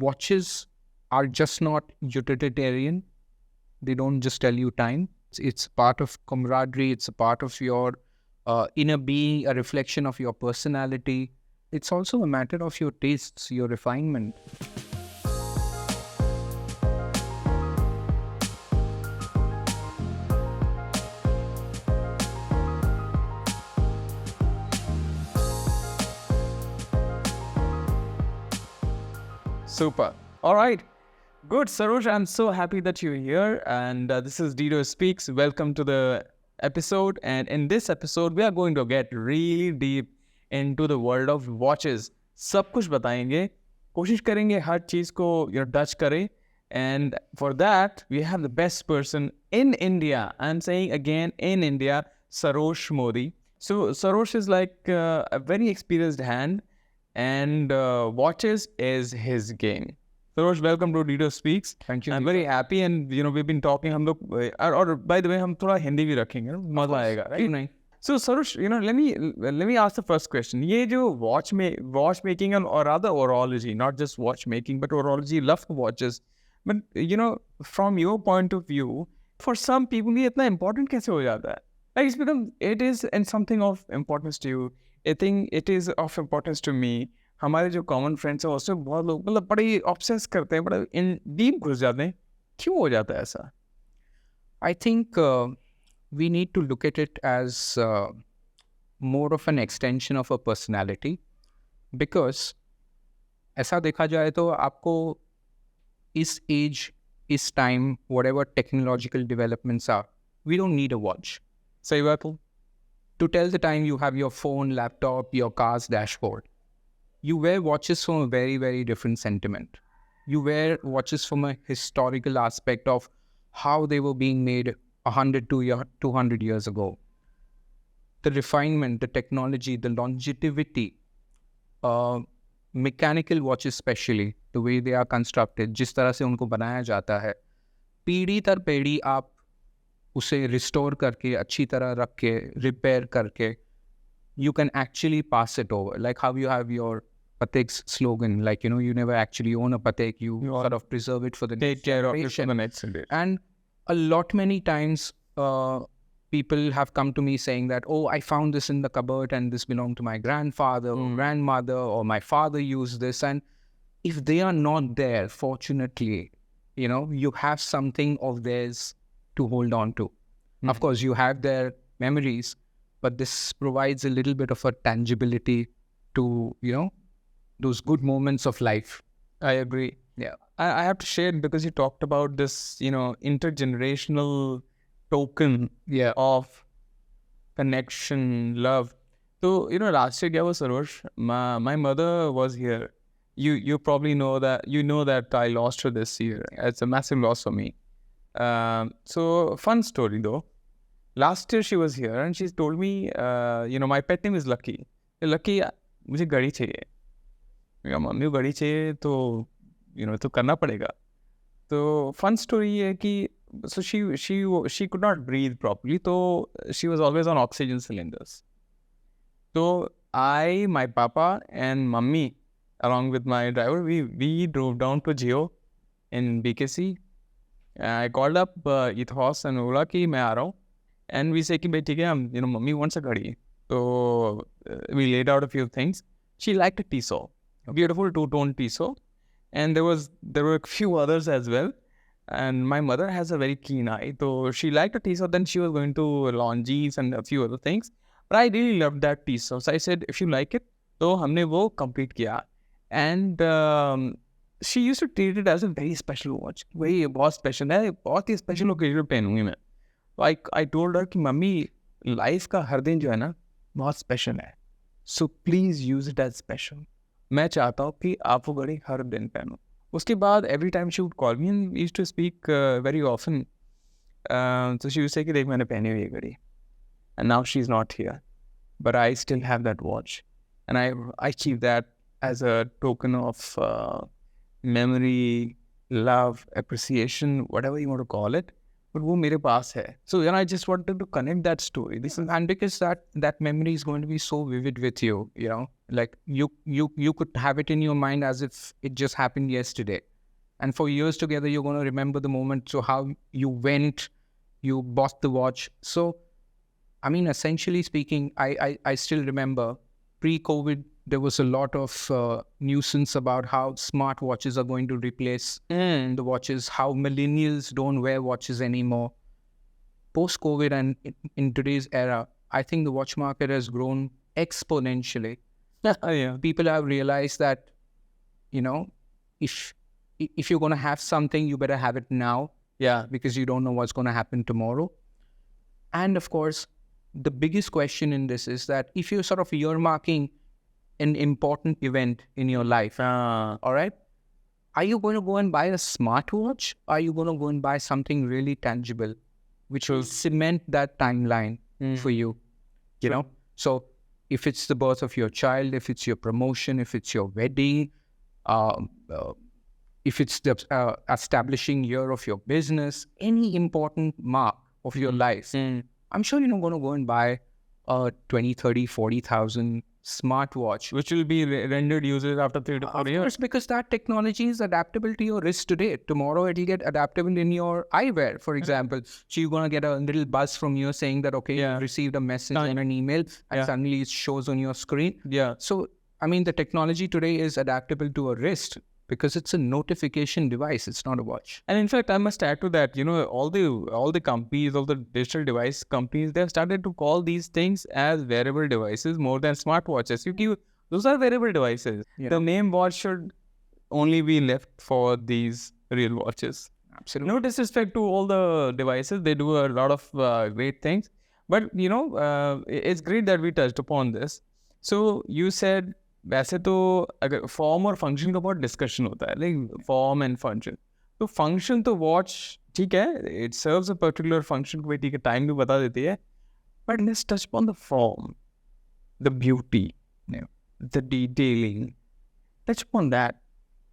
watches are just not utilitarian. They don't just tell you time. It's part of camaraderie. It's a part of your inner being, a reflection of your personality. It's also a matter of your tastes, your refinement. Super. All right. Good, Sarosh. I'm so happy that you're here. And this is Dido Speaks. Welcome to the episode. And in this episode, we are going to get really deep into the world of watches. सब कुछ बताएंगे. कोशिश करेंगे हर चीज़ को touch करें. And for that, we have the best person in India. I'm saying again, in India, Sarosh Mody. So Sarosh is like a very experienced hand. And watches is his game. Sarosh, welcome to Dido Speaks. Thank you. I'm very happy, and we've been talking. हम लोग और by the way, हम थोड़ा हिंदी भी रखेंगे, मजा आएगा, right? So Sarosh, let me ask the first question. ये जो watchmaking or rather horology, not just watchmaking, but horology, love watches. But from your point of view, for some people, ये इतना important कैसे हो जाता है? Like it's become, it is and something of importance to you. I think it is of importance to me. हमारे जो common friends हैं उससे बहुत लोग मतलब बड़े obsess करते हैं, बड़ा in deep घुस जाते हैं. क्यों हो जाता है ऐसा? I think we need to look at it as more of an extension of a personality, because ऐसा देखा जाए तो आपको इस age, इस time, whatever technological developments are, we don't need a watch. सही बात है. To tell the time, you have your phone, laptop, your car's dashboard. You wear watches from a very, very different sentiment. You wear watches from a historical aspect of how they were being made 100 to 200 years ago. The refinement, the technology, the longevity, mechanical watches especially, the way they are constructed, जिस तरह से उनको बनाया जाता है, पीढ़ी दर पीढ़ी आप उसे रिस्टोर करके अच्छी तरह रख के रिपेयर करके you can actually pass it over, like how you have your Patek's slogan, like you never actually own a Patek, you sort of preserve it for the Take next care of it for generation. the next generation. And a lot many times people have come to me saying that, oh, I found this in the cupboard and this belonged to my grandfather or grandmother, or my father used this. And if they are not there, fortunately, you have something of theirs to hold on to. Of course, you have their memories, but this provides a little bit of a tangibility to, those good moments of life. I agree. Yeah. I have to share it because you talked about this, intergenerational token of connection, love. So, last year, क्या हुआ, Sarosh? My mother was here. You probably know that I lost her this year. It's a massive loss for me. So fun story though. Last year she was here and she told me, my pet name is Lucky. Lucky, मुझे घड़ी चाहिए. मेरा mummy को घड़ी चाहिए तो तो करना पड़ेगा. तो fun story है कि so she could not breathe properly, so she was always on oxygen cylinders. So I, my papa and mummy along with my driver, we drove down to Jio in BKC. I called up Ethos and Ola कि मैं आ रहा हूँ, and we say कि भाई ठीक है, हम mummy wants a घड़ी. So we laid out a few things. She liked a Tissot, a beautiful two-tone Tissot, and there were a few others as well. And my mother has a very keen eye, so she liked a Tissot. Then she was going to Longines and a few other things, but I really loved that Tissot. So I said, if you like it, तो हमने वो complete किया. And she used to treat it as a very special watch. वही बहुत special है, बहुत ही special occasion पे पहनूंगी मैं. Like I told her कि मम्मी life का हर दिन जो है ना बहुत special है. So please use it as special. मैं चाहता हूँ कि आप वो घड़ी हर दिन पहनो. उसके बाद every time she would call me and we used to speak very often. So she would say कि देख मैंने पहनी हुई है घड़ी. And now she's not here. But I still have that watch. And I keep that as a token of memory, love, appreciation, whatever you want to call it. but वो मेरे पास है. So I just wanted to connect that story. This is, and because that memory is going to be so vivid with you, like you could have it in your mind as if it just happened yesterday, and for years together you're going to remember the moment. So how you went, you bought the watch. So I mean, essentially speaking, I still remember pre-COVID there was a lot of nuisance about how smartwatches are going to replace the watches, how millennials don't wear watches anymore. Post-COVID and in today's era, I think the watch market has grown exponentially. yeah. People have realized that, if you're going to have something, you better have it now. Yeah. Because you don't know what's going to happen tomorrow. And of course, the biggest question in this is that if you're sort of earmarking an important event in your life, all right, are you going to go and buy a smartwatch? Are you going to go and buy something really tangible, which will cement that timeline for you? So if it's the birth of your child, if it's your promotion, if it's your wedding, if it's the establishing year of your business, any important mark of your life, I'm sure you're not going to go and buy a 20, 30, 40,000 smartwatch, which will be rendered useless after 3 to 4 years. Course, because that technology is adaptable to your wrist today. Tomorrow it'll get adaptable in your eyewear, for example. So you're going to get a little buzz from you saying that, okay, you received a message and an email, and suddenly it shows on your screen. Yeah. So, I mean, the technology today is adaptable to a wrist because it's a notification device. It's not a watch. And in fact, I must add to that, all the companies, all the digital device companies, they've started to call these things as wearable devices more than smartwatches. Those are wearable devices. The name watch should only be left for these real watches. Absolutely. No disrespect to all the devices. They do a lot of great things. But, it's great that we touched upon this. So you said, वैसे तो अगर form और function का बहुत discussion होता है, like form and function. तो function तो वॉच ठीक है, it serves a particular function को, ठीक है, टाइम भी बता देती है. But let's touch upon the form, the beauty, the detailing, touch upon that.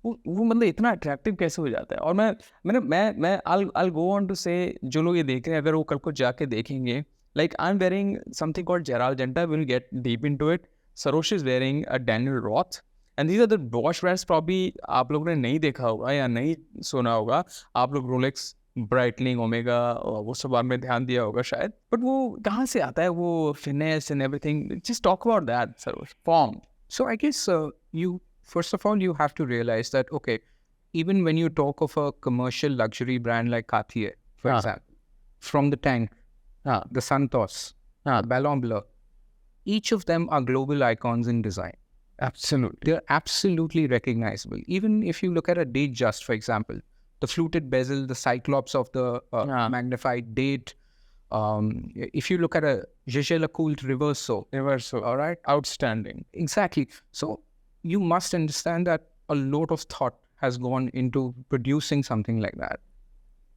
वो मतलब इतना अट्रैक्टिव कैसे हो जाता है. और मैं I'll go on to say, जो लोग ये देख रहे हैं, अगर वो कल को जाके देखेंगे, like I am wearing something called Gerald Genta, will get deep into it. Sarosh is wearing a Daniel Roth, and these are the watch brands probably आप लोगों ने नहीं देखा होगा या नहीं सुना होगा. आप लोग Rolex, Breitling, Omega, वो सब बारे में ध्यान दिया होगा शायद. बट वो कहाँ से आता है, वो finesse and everything? Just talk about that, Sarosh. Form. So I guess first of all, you have to realize that, okay, even when you talk of a commercial luxury brand like Cartier, for example, from the Tank, the Santos, Ballon Bleu, each of them are global icons in design. Absolutely. They're absolutely recognizable. Even if you look at a date just, for example, the fluted bezel, the cyclops of the magnified date. If you look at a Jaeger-LeCoultre Reverso, all right, outstanding. Exactly. So you must understand that a lot of thought has gone into producing something like that.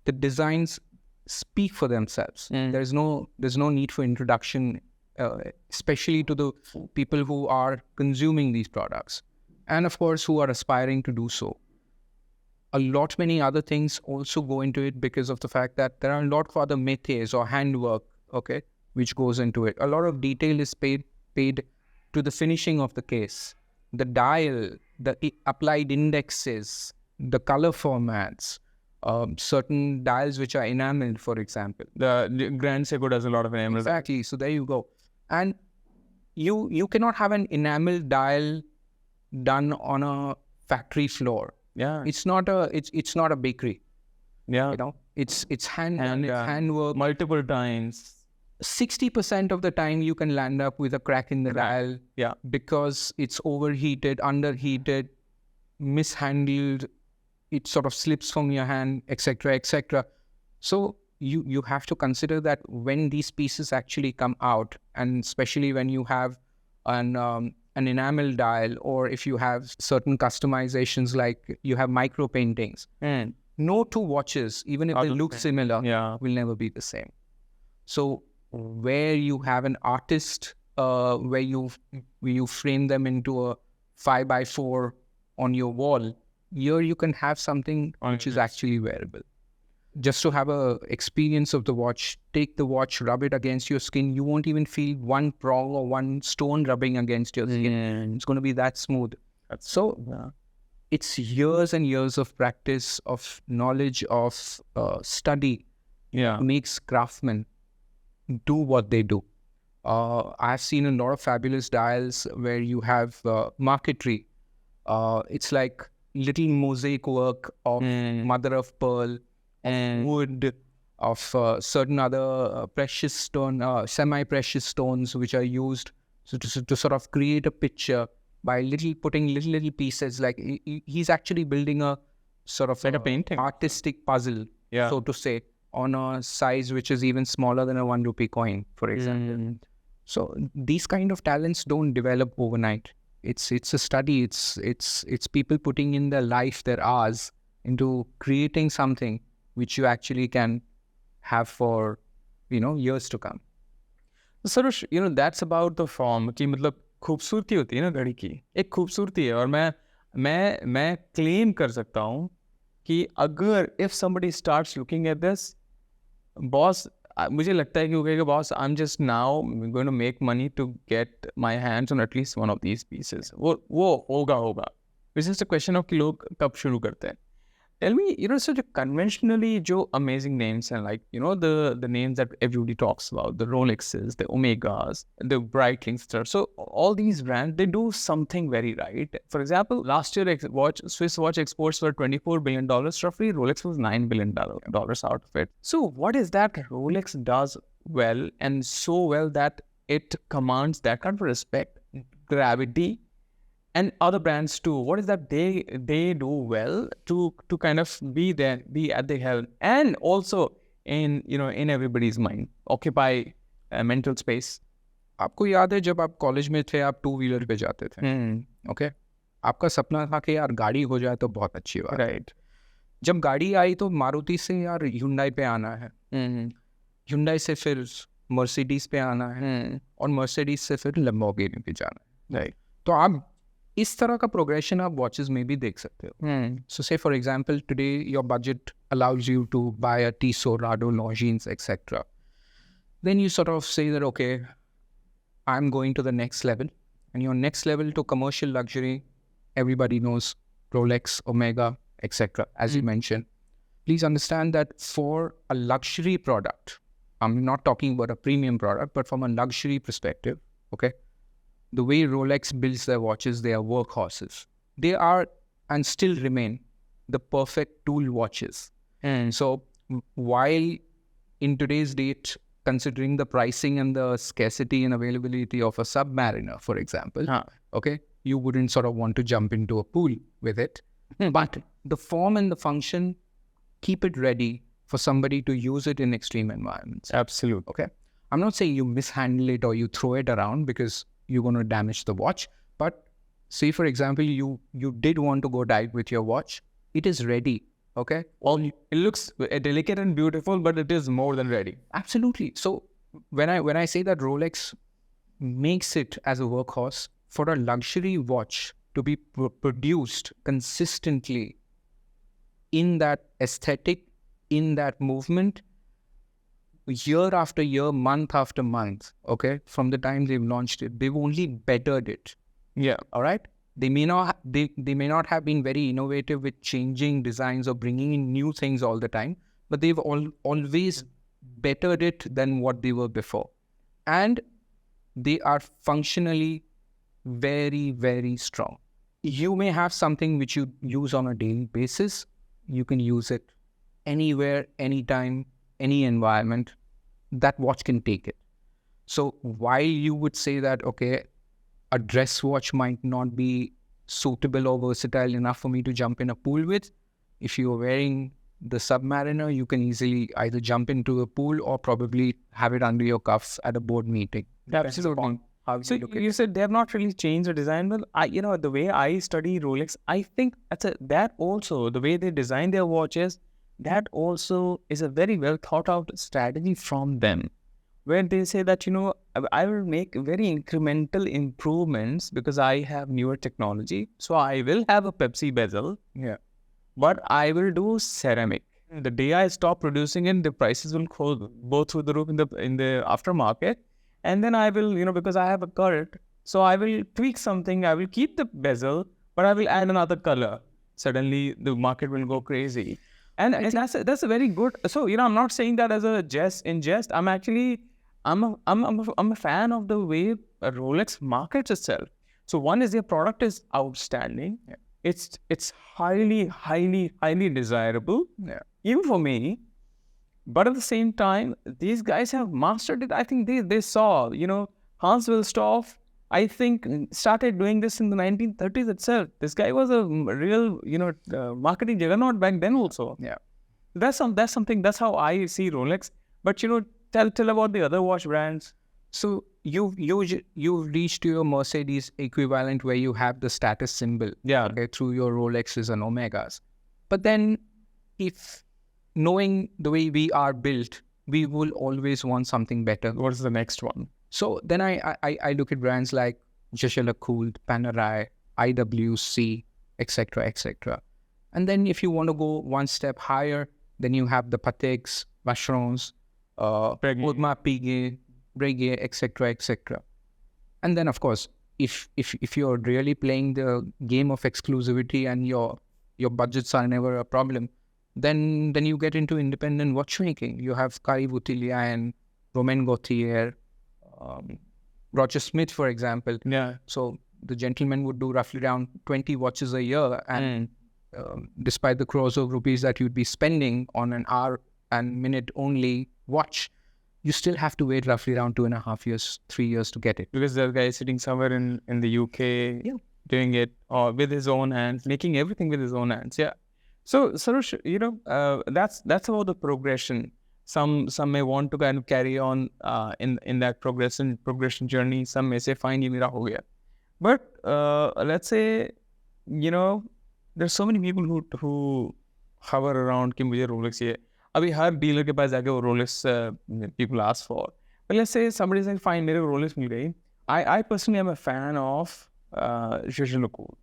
The designs speak for themselves. There's no need for introduction, especially to the people who are consuming these products, and of course who are aspiring to do so. A lot many other things also go into it because of the fact that there are a lot of other métiers or handwork, okay, which goes into it. A lot of detail is paid to the finishing of the case, the dial, the applied indexes, the color formats, certain dials which are enameled, for example. The Grand Seiko does a lot of enamel. Exactly. So there you go. And you cannot have an enamel dial done on a factory floor. Yeah. It's not a bakery. Yeah. It's handwork. Multiple times. 60% of the time you can land up with a crack in the dial. Yeah. Because it's overheated, underheated, mishandled, it sort of slips from your hand, etc., etc. So you have to consider that when these pieces actually come out, and especially when you have an enamel dial, or if you have certain customizations like you have micro paintings, no two watches, even if they look similar, will never be the same. So where you have an artist, where you frame them into a 5x4 on your wall, here you can have something which is actually wearable. just to have a experience of the watch, take the watch, rub it against your skin. You won't even feel one prong or one stone rubbing against your skin. It's going to be that smooth. It's years and years of practice, of knowledge, of study. Makes craftsmen do what they do. I've seen a lot of fabulous dials where you have marquetry. It's like little mosaic work of mother of pearl, wood, of certain other precious stone, semi-precious stones, which are used to sort of create a picture by putting little pieces. Like he's actually building a sort of like a painting, artistic puzzle, so to say, on a size which is even smaller than a 1 rupee coin, for example. So these kind of talents don't develop overnight. It's a study. It's people putting in their life, their hours into creating something which you actually can have for years to come. Sarosh, that's about the form. कि मतलब खूबसूरती होती है ना घड़ी की, एक खूबसूरती है, और मैं claim कर सकता हूँ कि अगर if somebody starts looking at this, boss, मुझे लगता है कि वो कहेगा, boss, I'm just now going to make money to get my hands on at least one of these pieces. वो होगा. It's just a question of कि लोग कब शुरू करते हैं. Tell me, so the conventionally, jo amazing names, and like, the names that everybody talks about, the Rolexes, the Omegas, the Breitlings. So all these brands, they do something very right. For example, last year, Swiss watch exports were $24 billion roughly. Rolex was $9 billion out of it. So what is that Rolex does well, and so well that it commands that kind of respect, gravity, and other brands too? What is that they do well to kind of be there, be at the helm, and also in everybody's mind, occupy mental space? आपको याद है जब आप college में थे, आप 2 wheeler पे जाते थे, ओके, आपका सपना था कि यार गाड़ी हो जाए तो बहुत अच्छी बात, राइट? जब गाड़ी आई तो मारुति से यार ह्युंडई पे आना है, ह्युंडई से फिर मर्सिडीज पे आना है, और मर्सिडीज से फिर लैम्बोर्गिनी पे जाना है, राइट? तो आप इस तरह का प्रोग्रेशन आप वॉचेस में भी देख सकते हो. So say for example today your budget allows you to buy a Tissot, Rado, Longines, etcetera. Then you sort of say that okay, I am going to the next level, and your next level to commercial luxury, everybody knows Rolex, Omega, etc. as you mentioned. Please understand that for a luxury product, I'm not talking about a premium product, but from a luxury perspective, okay, the way Rolex builds their watches, they are workhorses. They are and still remain the perfect tool watches. And so while in today's date, considering the pricing and the scarcity and availability of a Submariner, for example, okay, you wouldn't sort of want to jump into a pool with it. But the form and the function, keep it ready for somebody to use it in extreme environments. Absolutely. Okay. I'm not saying you mishandle it or you throw it around because you're going to damage the watch. But say, for example, you did want to go dive with your watch. It is ready. Okay. Well, it looks delicate and beautiful, but it is more than ready. Absolutely. So when I say that Rolex makes it as a workhorse, for a luxury watch to be produced consistently in that aesthetic, in that movement, year after year, month after month, okay, from the time they've launched it, they've only bettered it. Yeah. All right. They may not have been very innovative with changing designs or bringing in new things all the time, but they've always bettered it than what they were before. And they are functionally very, very strong. You may have something which you use on a daily basis. You can use it anywhere, anytime, any environment. That watch can take it. So while you would say that, okay, a dress watch might not be suitable or versatile enough for me to jump in a pool with, if you're wearing the Submariner, you can easily either jump into a pool or probably have it under your cuffs at a board meeting. Absolutely. So you said they have not really changed the design. Well, the way I study Rolex, I think that also, the way they design their watches, that also is a very well thought out strategy from them, where they say that, I will make very incremental improvements because I have newer technology. So I will have a Pepsi bezel, but I will do ceramic. The day I stop producing it, the prices will go through the roof in the aftermarket. And then I will, because I have a cult, so I will tweak something. I will keep the bezel, but I will add another color. Suddenly, the market will go crazy. And that's a very good. So I'm not saying that as a jest. I'm actually I'm a fan of the way Rolex markets itself. So one is their product is outstanding. Yeah. It's highly desirable. Yeah. Even for me. But at the same time, these guys have mastered it. I think they saw, Hans Wilsdorf, I think, started doing this in the 1930s itself. This guy was a real, marketing juggernaut back then also. Yeah. That's something, that's how I see Rolex. But, tell about the other watch brands. So you've reached your Mercedes equivalent where you have the status symbol through your Rolexes and Omegas. But then if knowing the way we are built, we will always want something better. What's the next one? So then I look at brands like Jaeger-LeCoultre, Panerai, IWC, etc., etc. And then if you want to go one step higher, then you have the Pateks, Vacherons, Audemars Piguet, Breguet, etc., etc. And then, of course, if you're really playing the game of exclusivity and your budgets are never a problem, then you get into independent watchmaking. You have Cartier and Romain Gaultier, Roger Smith, for example. Yeah. So the gentleman would do roughly around 20 watches a year, and despite the crores of rupees that you'd be spending on an hour and minute only watch, you still have to wait roughly around 2.5 years, 3 years to get it. Because the guy is sitting somewhere in the UK, doing it with his own hands, making everything with his own hands. Yeah. So Sarosh, that's about the progression. Some may want to kind of carry on in that progression journey. Some may say, fine, ye mera ho gaya. But let's say, there's so many people who hover around कि मुझे Rolex चाहिए. अभी हर dealer के पास जाके वो Rolex people ask for. But let's say somebody says, fine, मेरे को Rolex मिल गई. I personally am a fan of Jaeger-LeCoultre.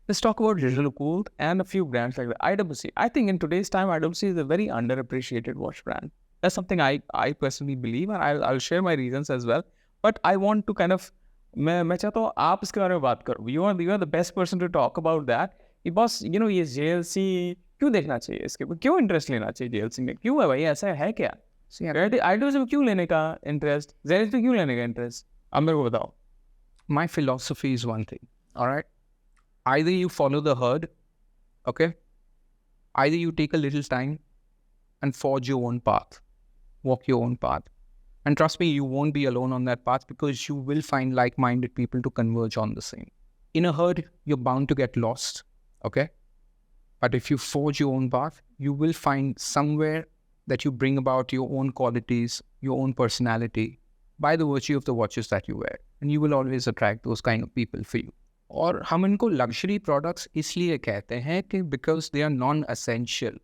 Let's talk about Jaeger-LeCoultre and a few brands like that. IWC. I think in today's time, IWC is a very underappreciated watch brand. That's something I personally believe, and I'll share my reasons as well. But I want to kind of, मैं चाहता हूँ आप इसके बारे में बात करो. You are the best person to talk about that. ये बस, ये JLC क्यों देखना चाहिए इसके ऊपर? क्यों इंटरेस्ट लेना चाहिए JLC में? क्यों है भाई, ऐसा है क्या? IWC में क्यों लेने का इंटरेस्ट? JLC में क्यों लेने का इंटरेस्ट? आप मेरे को बताओ. My philosophy is one thing. All right. Either you follow the herd, okay? Either you take a little time and forge your own path, walk your own path. And trust me, you won't be alone on that path because you will find like-minded people to converge on the same. In a herd, you're bound to get lost, okay? But if you forge your own path, you will find somewhere that you bring about your own qualities, your own personality by the virtue of the watches that you wear. And you will always attract those kind of people for you. और हम इनको luxury products इसलिए कहते हैं कि because they are non essential,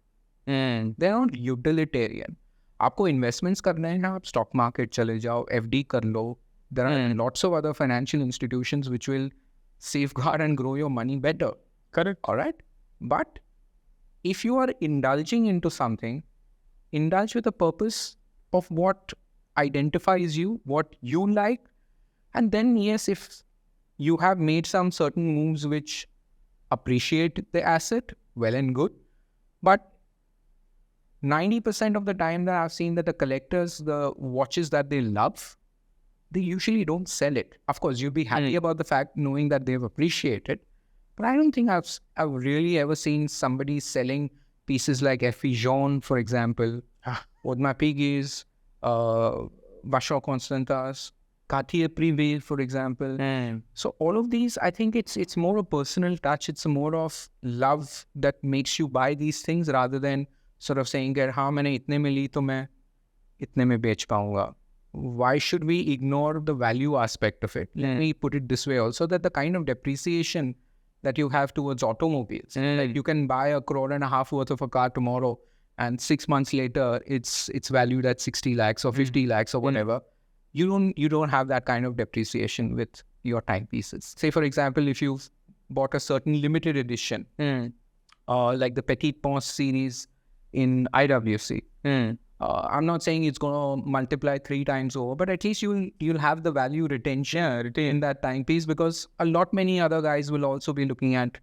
they are not utilitarian. आपको investments करना है ना, आप स्टॉक मार्केट चले जाओ, FD कर लो. There are lots of other financial institutions which will safeguard and grow your money better. Correct. All right. But if you are indulging into something, indulge with a purpose of what identifies you, what you like. And then, yes, if you have made some certain moves which appreciate the asset, well and good. But 90% of the time that I've seen that the collectors, the watches that they love, they usually don't sell it. Of course, you'll be happy about the fact knowing that they've appreciated. But I don't think I've really ever seen somebody selling pieces like FP Journe, for example, Audemars Piguet, Vacheron Constantas, Cartier Privé, for example. So all of these, I think it's more a personal touch. It's more of love that makes you buy these things rather than sort of saying that, हाँ मैंने इतने में ली तो मैं इतने में बेच पाऊंगा. Why should we ignore the value aspect of it? Let me put it this way also, that the kind of depreciation that you have towards automobiles, like you can buy 1.5 crore worth of a car tomorrow and 6 months later it's valued at 60 lakhs or 50 lakhs or whatever. You don't have that kind of depreciation with your timepieces. Say, for example, if you've bought a certain limited edition, like the Petit Ponce series, in IWC. I'm not saying it's going to multiply 3 times over, but at least you'll have the value retention in that timepiece, because a lot many other guys will also be looking at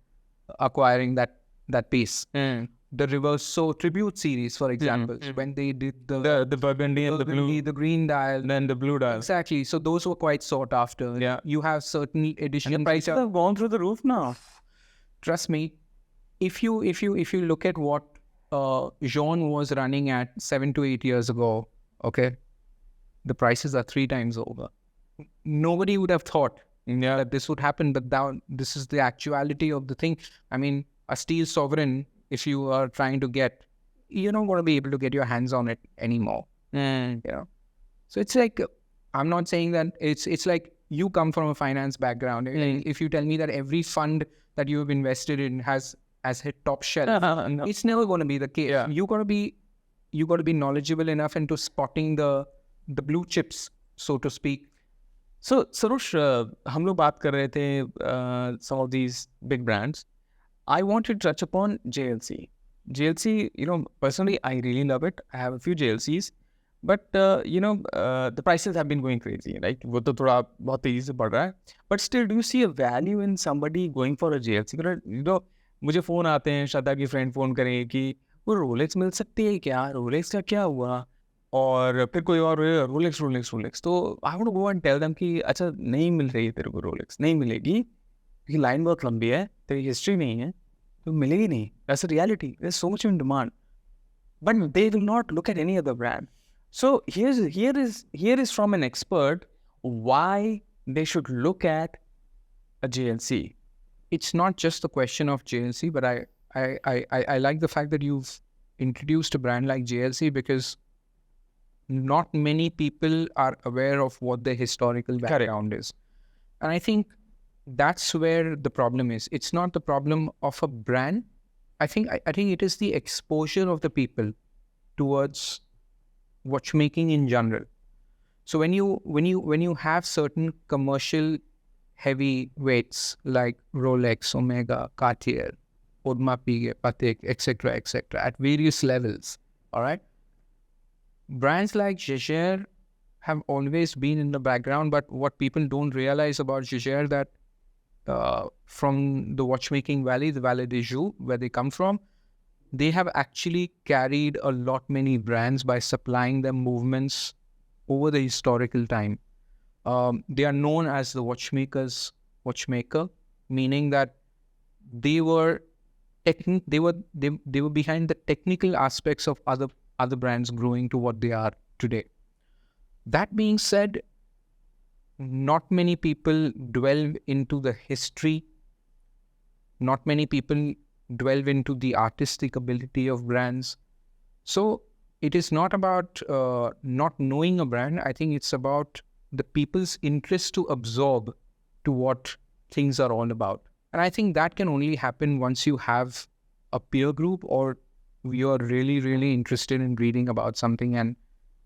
acquiring that piece. The Reverso Tribute series, for example, when they did The burgundy and the blue, the green dial, then the blue dial. exactly. So those were quite sought after. Yeah. You have certain editions. And the prices have gone through the roof now. Trust me, if you look at what Journe was running at 7 to 8 years ago, okay, the prices are 3 times over. Nobody would have thought that this would happen, but now this is the actuality of the thing. I mean, a steel sovereign, if you are trying to get, you're not going to be able to get your hands on it anymore. You know, so it's like, I'm not saying that it's like you come from a finance background. If you tell me that every fund that you have invested in has hit top shelf, No. it's never going to be the case. Yeah. You got to be knowledgeable enough into spotting the blue chips, so to speak. So Sarosh, हम लोग बात कर रहे थे some of these big brands. I want to touch upon JLC. JLC, you know, personally, I really love it. I have a few JLCs, but the prices have been going crazy, right? वो तो थोड़ा बहुत तेजी से बढ़ रहा है. But still, do you see a value in somebody going for a JLC? Because, you know, मुझे फ़ोन आते हैं, श्रद्धा की फ्रेंड फ़ोन करेंगे कि वो रोलेक्स मिल सकती है क्या? रोलेक्स का क्या हुआ? और फिर कोई और रोलेक्स. तो I want to go and tell them कि अच्छा नहीं मिल रही है तेरे को रोलेक्स, नहीं मिलेगी क्योंकि लाइन बहुत लंबी है, तेरी हिस्ट्री नहीं है, तो मिलेगी नहीं. That's a reality. There is so much in demand, but they will not look at any other brand. So here is from an expert why they should look at a JLC. It's not just the question of JLC, but I like the fact that you've introduced a brand like JLC, because not many people are aware of what their historical background is. And I think that's where the problem is. It's not the problem of a brand. I think it is the exposure of the people towards watchmaking in general. So when you have certain commercial heavy weights like Rolex, Omega, Cartier, Audemars Piguet, Patek, etc., at various levels, all right? Brands like Jaeger have always been in the background, but what people don't realize about Jaeger, that from the watchmaking valley, the Valley des Joux, where they come from, they have actually carried a lot many brands by supplying them movements over the historical time. They are known as the watchmaker, meaning that they were behind the technical aspects of other brands growing to what they are today. That being said, not many people delve into the history. Not many people delve into the artistic ability of brands. So it is not about not knowing a brand. I think it's about the people's interest to absorb to what things are all about. And I think that can only happen once you have a peer group, or you're really, really interested in reading about something and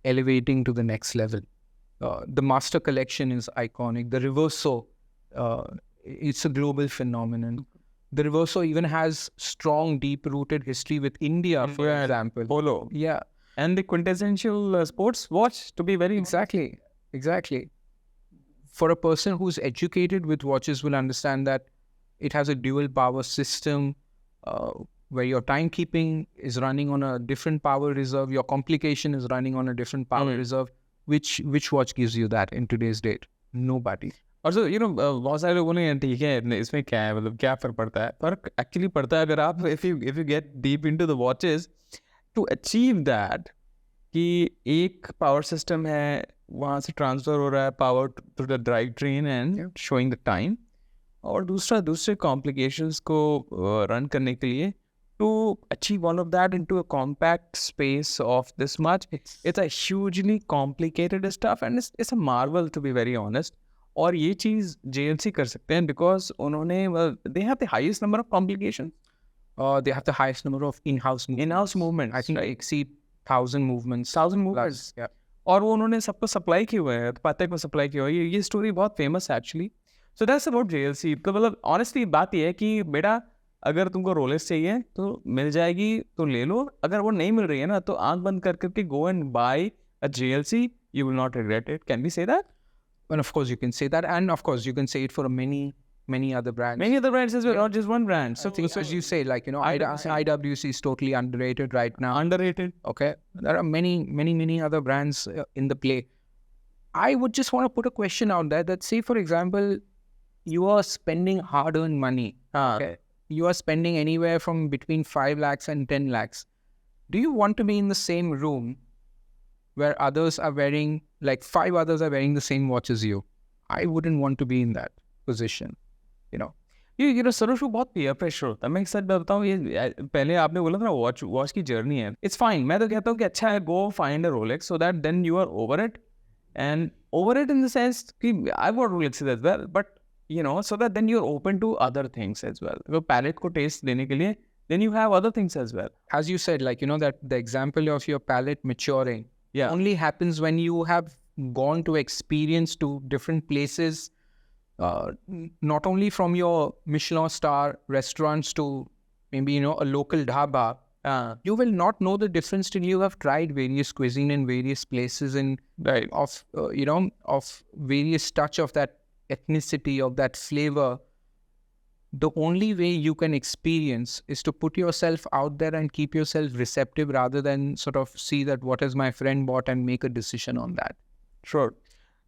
elevating to the next level. The Master Collection is iconic. The Reverso, it's a global phenomenon. The Reverso even has strong, deep-rooted history with India, for example. Polo. Yeah. And the quintessential sports watch, to be very... Exactly. For a person who's educated with watches will understand that it has a dual power system, where your timekeeping is running on a different power reserve, your complication is running on a different power reserve. Which watch gives you that in today's date? Nobody. Also, बहुत सारे लोगों ने ठीक है इसमें क्या है, मतलब क्या फर्क पड़ता है? फर्क एक्चुअली पड़ता है अगर आप if you get deep into the watches, to achieve that कि एक पावर सिस्टम है, वहाँ से ट्रांसफर हो रहा है power to the drive train and showing the time, और दूसरे कॉम्प्लिकेशंस को रन करने के लिए to achieve all of that into a compact space of this much, it's a hugely complicated stuff, and it's a marvel, to be very honest. और ये चीज़ JLC कर सकते हैं because उन्होंने they have the highest number of complications. They have the highest number of in-house movements. I think exceed 1,000 movements. 1,000 movements. Yeah. और वो उन्होंने सबको सप्लाई किए हुए हैं, पातेक को सप्लाई किया हुआ है. ये स्टोरी बहुत फेमस है actually. So that's about JLC. तो मतलब ऑनेस्टली बात ये है कि बेटा अगर तुमको रोलेक्स चाहिए तो मिल जाएगी तो ले लो, अगर वो नहीं मिल रही है ना तो आंख बंद कर करके go and buy a JLC, you will not regret it. Can we say that? And of course you can say that, and of course you can say it for many other brands. Many other brands as well, not just one brand. So as you say, like, you know, 100%. IWC is totally underrated right now. Underrated. Okay, there are many other brands in the play. I would just want to put a question out there that, say for example, you are spending hard-earned money. Okay, you are spending anywhere from between 5 lakhs and 10 lakhs. Do you want to be in the same room where others are wearing, like 5 others are wearing the same watch as you? I wouldn't want to be in that position, you know. You know, Saroj को बहुत peer pressure होता है. मैं एक सच बताऊँ, ये पहले आपने बोला था ना वॉच की जर्नी है. It's fine. मैं तो कहता हूँ कि अच्छा है, go find a Rolex so that then you are over it. And over it in the sense कि I've got Rolexes as well, but you know, so that then you're open to other things as well. तो palette को taste देने के लिए, then you have other things as well. As you said, like, you know, that the example of your palate maturing only happens when you have gone to experience to different places, not only from your Michelin star restaurants to maybe, you know, a local dhaba. You will not know the difference till you have tried various cuisine in various places and of you know, of various touch of that ethnicity, of that flavor. The only way you can experience is to put yourself out there and keep yourself receptive rather than sort of see that what has my friend bought and make a decision on that. Sure.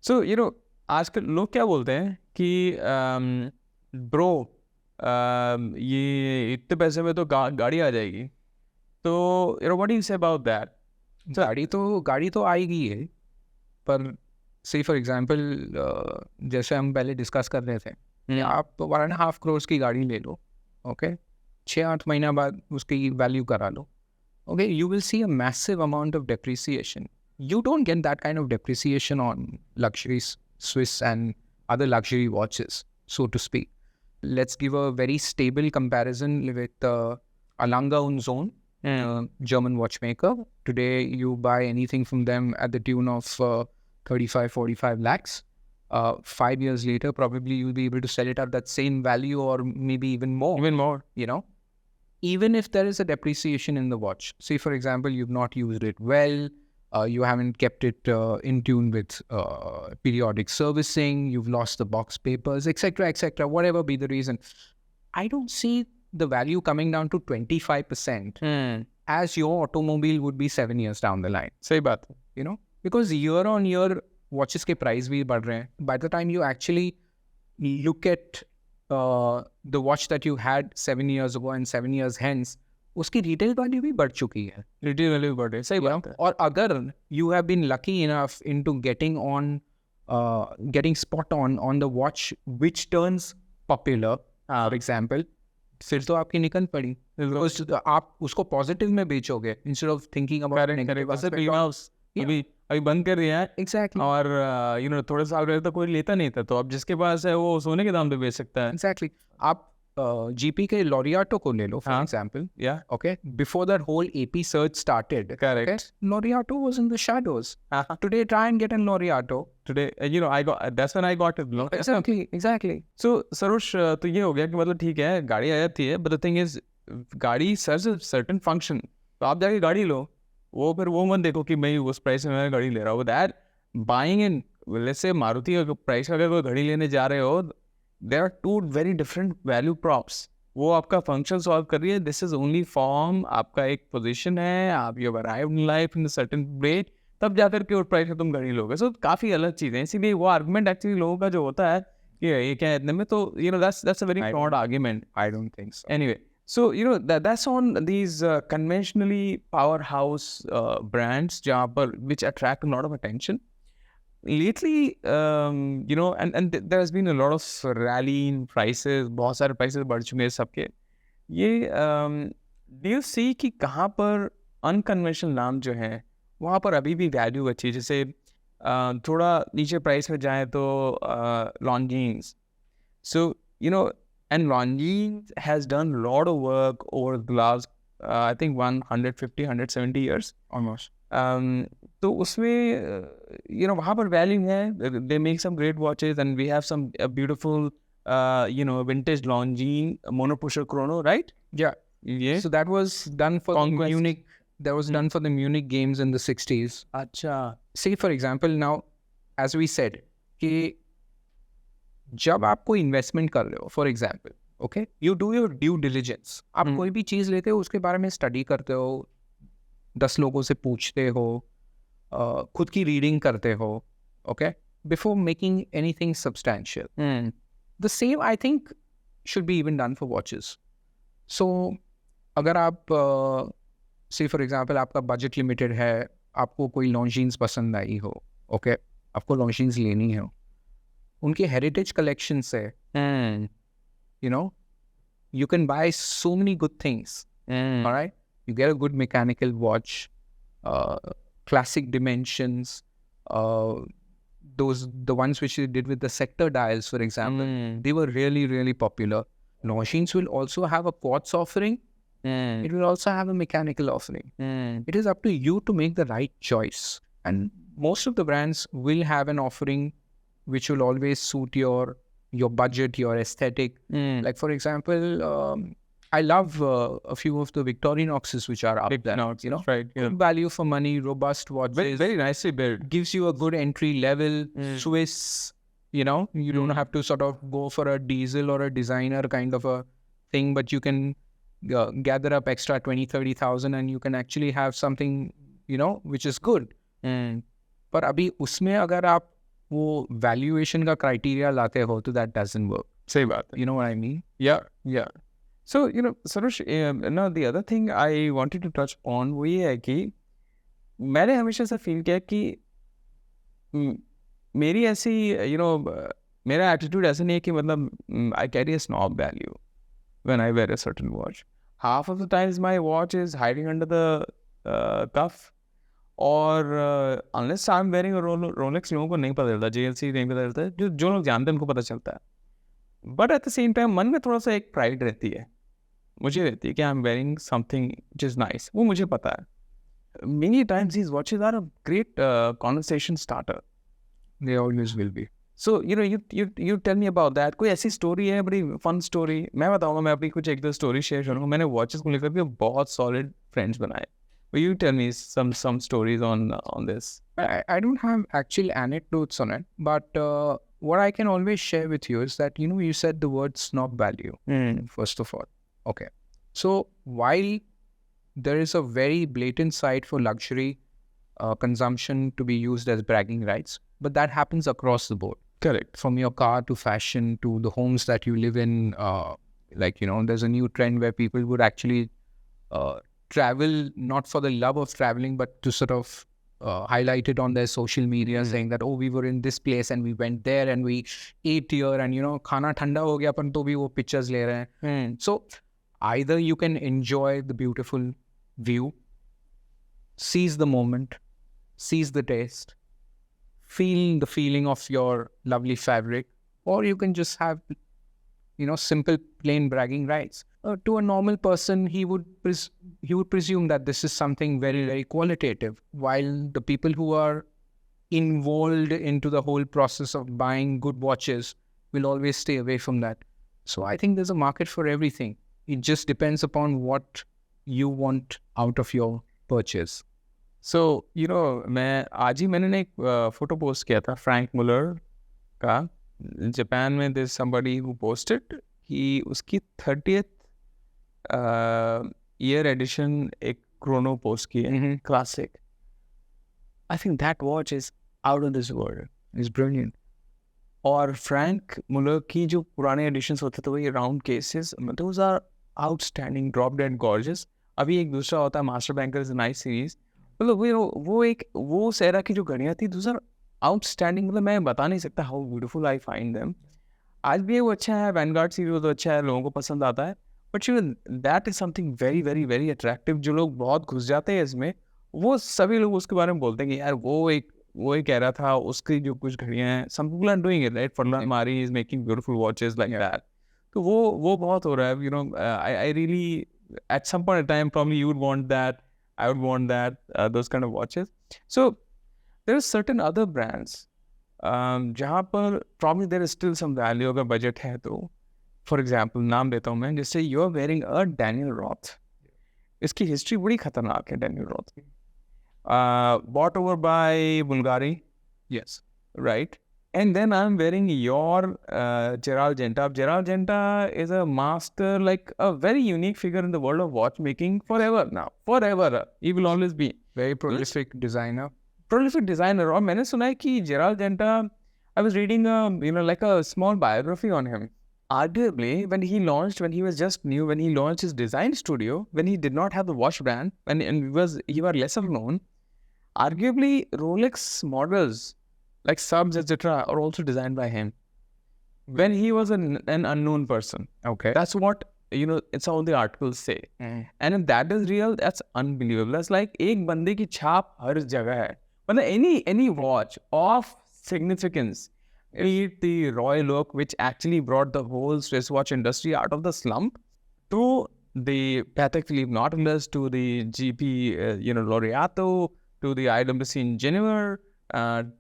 So, you know, आजकल लोग क्या बोलते हैं कि bro ये इतने पैसे में तो गाड़ी आ जाएगी, तो you know, what do you say about that? गाड़ी तो आएगी है, पर say for example जैसे हम पहले डिस्कस कर रहे थे, आप 1.5 crores की गाड़ी ले लो, ओके, 6-8 महीना बाद उसकी वैल्यू करा लो, okay, you will see a massive amount of depreciation. You don't get that kind of depreciation on luxury Swiss and other luxury watches, so to speak. Let's give a very stable comparison with Alanga und Sohn, German watchmaker. Today you buy anything from them at the tune of 35-45 lakhs. 5 years later, probably you'll be able to sell it at that same value or maybe even more, you know. Even if there is a depreciation in the watch, say for example, you've not used it well, you haven't kept it in tune with periodic servicing, you've lost the box papers, etc., whatever be the reason, I don't see the value coming down to 25% as your automobile would be 7 years down the line. सही बात है. You know, because year on year watches के price भी बढ़ रहे हैं. By the time you actually look at the watch that you had 7 years ago and 7 years hence, उसकी retail value भी बढ़ चुकी है. Retail value बढ़ रही है, सही बात है. और अगर you have been lucky enough into getting spot on the watch which turns popular, for example, फिर तो आपकी निकल पड़ी. आप उसको पॉजिटिव में बेचोगे instead of thinking about negative. अभी बंद कर दिया है. Exactly. और यू नो थोड़े साल पहले तो कोई लेता नहीं था, तो अब जिसके पास है वो सोने के दाम पे बेच सकता है. Exactly. आप GP के Laureato को ले लो for example. Yeah. Okay. Before that whole AP surge started, correct. Okay, Laureato was in the shadows. Today, try and get a Laureato. Today, you know, that's when I got it. No? Exactly. So, Sarosh, तो ये हो गया कि मतलब ठीक है गाड़ी आ जाती है, but the thing is, गाड़ी serves a certain function. तो आप जाके गाड़ी लो, वो फिर वो मत देखो कि मैं उस प्राइस में मैं गाड़ी ले रहा हूँ. That buying in, let's say Maruti का प्राइस का अगर कोई घड़ी लेने जा रहे हो, there are two very different value props. वो आपका फंक्शन सॉल्व कर रही है. दिस इज ओनली फॉर्म, आपका एक पोजीशन है, आप you arrived in life in certain way, तब जाकर के उस प्राइस में तुम घड़ी लोगे. सो काफ़ी अलग चीज़ है. इसीलिए वो आर्गुमेंट एक्चुअली लोगों का जो होता है कि ये क्या है इतने में, तो you know that's a very fraud argument. I don't think so. Anyway, so you know that's on these conventionally powerhouse brands जहाँ पर which attract a lot of attention. Lately, you know, and there has been a lot of rally in prices. बहुत सारे prices बढ़ चुके हैं सबके. ये do you see कि कहाँ पर unconventional नाम जो है वहाँ पर अभी भी वैल्यू अच्छी है. जैसे थोड़ा नीचे प्राइस में जाए तो Longines. So you know, and Longines has done a lot of work over the last I think 150-170 years almost. तो उसमें you know वहाँ पर वैल्यू है. They make some great watches and we have some beautiful vintage Longines monopusher chrono, right? Yeah. Yeah. So that was done for the Munich. That was done for the Munich games in the 60s. Acha. Say for example, now, as we said, कि जब आप कोई investment कर रहे हो, for example, okay, you do your due diligence. आप कोई भी चीज़ लेते हो उसके बारे में स्टडी करते हो, 10 लोगों से पूछते हो, खुद की रीडिंग करते हो, okay, before making anything substantial. The same I think should be even done for watches. So अगर आप से फॉर एग्जाम्पल आपका बजट लिमिटेड है, आपको कोई लॉन्जीन्स पसंद आई हो, ओके, आपको लॉन्जीन्स लेनी हो, उनके हेरिटेज कलेक्शन से, you know, you can buy so many good things. All right, you get a good mechanical watch, classic dimensions, the ones which they did with the sector dials, for example, they were really, really popular. Longines will also have a quartz offering. It will also have a mechanical offering. It is up to you to make the right choice. And most of the brands will have an offering which will always suit your budget, your aesthetic. Like for example, I love a few of the Victorinoxes which are up there. You know, right? Yeah. Good value for money, robust watches. Very, very nicely built. Gives you a good entry level. Swiss. You know, you don't have to sort of go for a diesel or a designer kind of a thing, but you can gather up extra 20,000-30,000 and you can actually have something, you know, which is good. पर अभी उसमें अगर आप वो valuation का criteria लाते हो तो that doesn't work. सही बात है. You know what I mean? Yeah. So, Sarosh, now the other thing I wanted to touch on वो ये है कि मैंने हमेशा से फील किया कि मेरी ऐसी मेरा एटीट्यूड ऐसा नहीं है कि मतलब I carry a snob value when I wear a certain watch. Half of the times my watch is hiding under the cuff. और unless I am wearing Rolex लोगों को नहीं पता चलता, JLC नहीं पता चलता, जो लोग जानते हैं उनको पता चलता है. But at the same time मन में थोड़ा सा एक प्राइड रहती है, मुझे रहती है कि I am wearing something which is nice. वो मुझे पता है. Many times these watches are a great conversation starter. They always will be. So you tell me about that. कोई ऐसी स्टोरी है, बड़ी फन स्टोरी? मैं बताऊँगा, मैं अपनी कुछ एक दो स्टोरी शेयर करूँगा. मैंने वॉचेस को लेकर भी बहुत सॉलिड फ्रेंड्स बनाए. Will you tell me some stories on this? I don't have actual anecdotes on it, but what I can always share with you is that, you said the word snob value, first of all. Okay. So while there is a very blatant side for luxury consumption to be used as bragging rights, but that happens across the board. Correct. From your car to fashion to the homes that you live in. There's a new trend where people would actually travel not for the love of traveling, but to sort of highlight it on their social media, saying that, oh, we were in this place and we went there and we ate here and, खाना ठंडा हो गया पर तो भी वो pictures ले रहे हैं. So either you can enjoy the beautiful view, seize the moment, seize the taste, feel the feeling of your lovely fabric, or you can just have, simple plain bragging rights. To a normal person, he would presume that this is something very, very qualitative, while the people who are involved into the whole process of buying good watches will always stay away from that. So I think there's a market for everything. It just depends upon what you want out of your purchase. So, मैं आज ही मैंने एक photo post किया था Frank मुलर का. Japan में there's somebody who posted कि उसकी 30th ईयर एडिशन एक क्रोनो पोस्ट की है, classic. I think that watch is out of this world, is brilliant. और फ्रैंक मुलर की जो पुराने एडिशंस होते थे, वही round cases, those are outstanding, drop dead gorgeous. अभी एक दूसरा होता है Master Banker is nice series. मतलब वो सेरा की जो घड़ियाँ थी, दोज आर आउटस्टैंडिंग. मतलब मैं बता नहीं सकता how beautiful I find them. आज भी वो अच्छा है, वैनगार्ड सीरीज तो अच्छा है, लोगों को पसंद आता है. But that is something very very very attractive. जो लोग बहुत घुस जाते हैं इसमें, वो सभी लोग उसके बारे में बोलते हैं कि यार वो एक कह रहा था, उसकी जो कुछ घड़ियाँ हैं, some people are doing it, right? Furlan Marri is making beautiful watches like that. तो वो बहुत हो रहा है. I really at some point time probably you would want that, I would want that, those kind of watches. So there are certain other brands जहाँ पर probably there is still some value अगर बजट है तो for example नाम देता हूँ मैं, जैसे you are wearing a Daniel Roth. इसकी हिस्ट्री बड़ी खतरनाक है डैनियल रॉथ की. Bought over by Bulgari, Yes. right? And then I'm wearing your Gerald Genta. Gerald Genta is a master, like a very unique figure in the world of watchmaking forever now. Forever. He will always be. Very prolific designer. Prolific designer. और मैंने सुना है कि Gerald Genta, I was reading like a small biography on him. Arguably, when he was just new, when he launched his design studio, when he did not have the watch brand, and he was lesser known, arguably Rolex models like subs, etc., are also designed by him. When he was an unknown person. Okay. That's what, it's all the articles say. And if that is real, that's unbelievable. That's like एक बंदे की छाप हर जगह है. मतलब any watch of significance, be it the Royal Oak, which actually brought the whole Swiss watch industry out of the slump, to the Patek Philippe Nautilus, to the GP, Laureato, to the IWC in Geneva,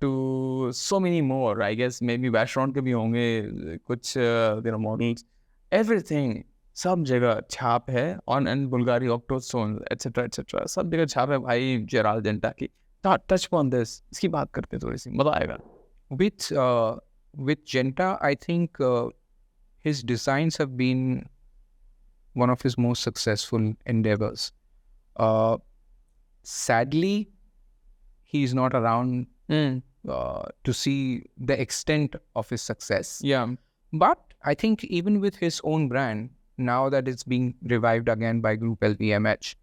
to so many more. I guess maybe Vacheron के भी होंगे कुछ models. Everything, सब जगह छाप है. And Bulgari Octostone, etc. सब जगह छाप है भाई जेराल्ड जेंटा की. Touch upon this. इसकी बात करते हैं थोड़ी सी, मजा आएगा. With Genta, I think his designs have been one of his most successful endeavors. Sadly, he's not around to see the extent of his success. Yeah. But I think even with his own brand, now that it's being revived again by Group LVMH,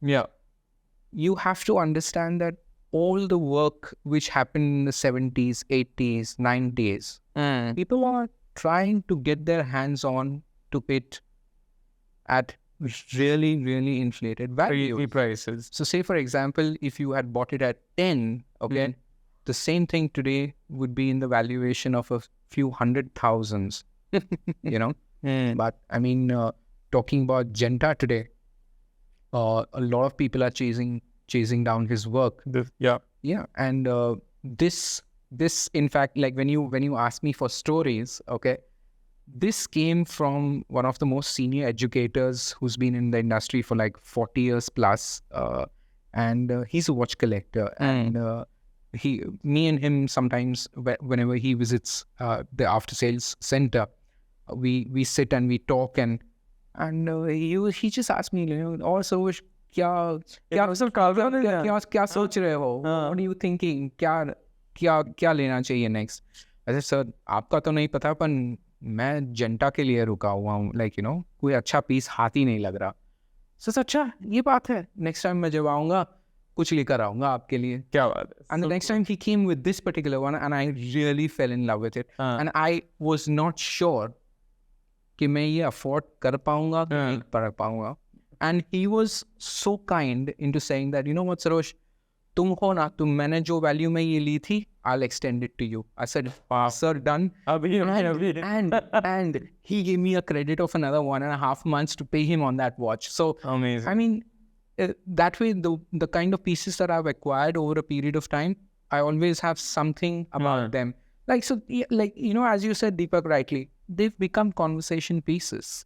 you have to understand that all the work which happened in the 70s, 80s, 90s, people are trying to get their hands on to it at really, really inflated value. Prices. So say, for example, if you had bought it at 10, okay, the same thing today would be in the valuation of a few hundred thousands, But I mean, talking about Genta today, a lot of people are chasing down his work. And this in fact, like when you ask me for stories, okay, this came from one of the most senior educators who's been in the industry for like 40 years plus, and he's a watch collector. And me and him sometimes, whenever he visits the after sales center, we sit and we talk, and he just asked me, "Oh, Sarosh, क्या सोच रहे हो? What are you thinking? क्या लेना चाहिए next?" I said, "Sir, आपका तो नहीं पता, पर मैं जेंटा के लिए रुका हुआ हूँ, कोई अच्छा पीस हाथ ही नहीं लग रहा." सर, अच्छा ये बात है, नेक्स्ट टाइम मैं जब आऊँगा कुछ लेकर आऊँगा आपके लिए. क्या बात है. And the next time he came with this particular one, and I really fell in love with it. And I was not sure कि मैं ये afford कर पाऊँगा कि नहीं कर पाऊँगा. And he was so kind into saying that, "You know what, Sarosh, तुम हो ना, मैंने जो value में ये ली थी, I'll extend it to you." I said, "Sir, done." And he gave me a credit of another 1.5 months to pay him on that watch. So amazing. I mean, that way, the kind of pieces that I've acquired over a period of time, I always have something about them. As you said, Deepak, rightly, they've become conversation pieces.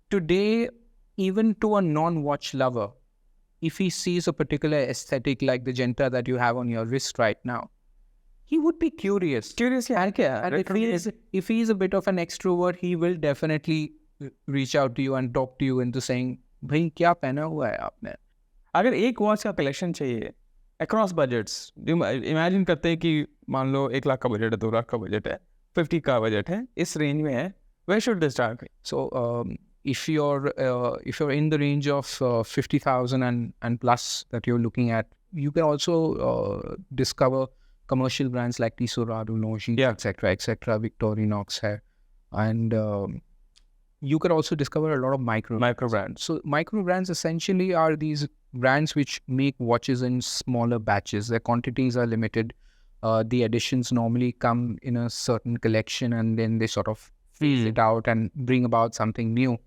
Today, even to a non-watch lover, if he sees a particular aesthetic like the Genta that you have on your wrist right now, he would be curious. And if he is a bit of an extrovert, he will definitely reach out to you and talk to you into saying, "भाई क्या पहना हुआ है आपने?" अगर एक watch का collection चाहिए across budgets, इमेजिन करते हैं कि मान लो 1 लाख का बजट है, 2 लाख का बजट है, 50 का बजट है, इस रेंज में है, where should they start? So if you're in the range of 50,000 and plus that you're looking at, you can also discover commercial brands like Tissot, Noji, etc., Victorinox hai. And you can also discover a lot of micro brands. So micro brands essentially are these brands which make watches in smaller batches. Their quantities are limited. The editions normally come in a certain collection, and then they sort of phase it out and bring about something new.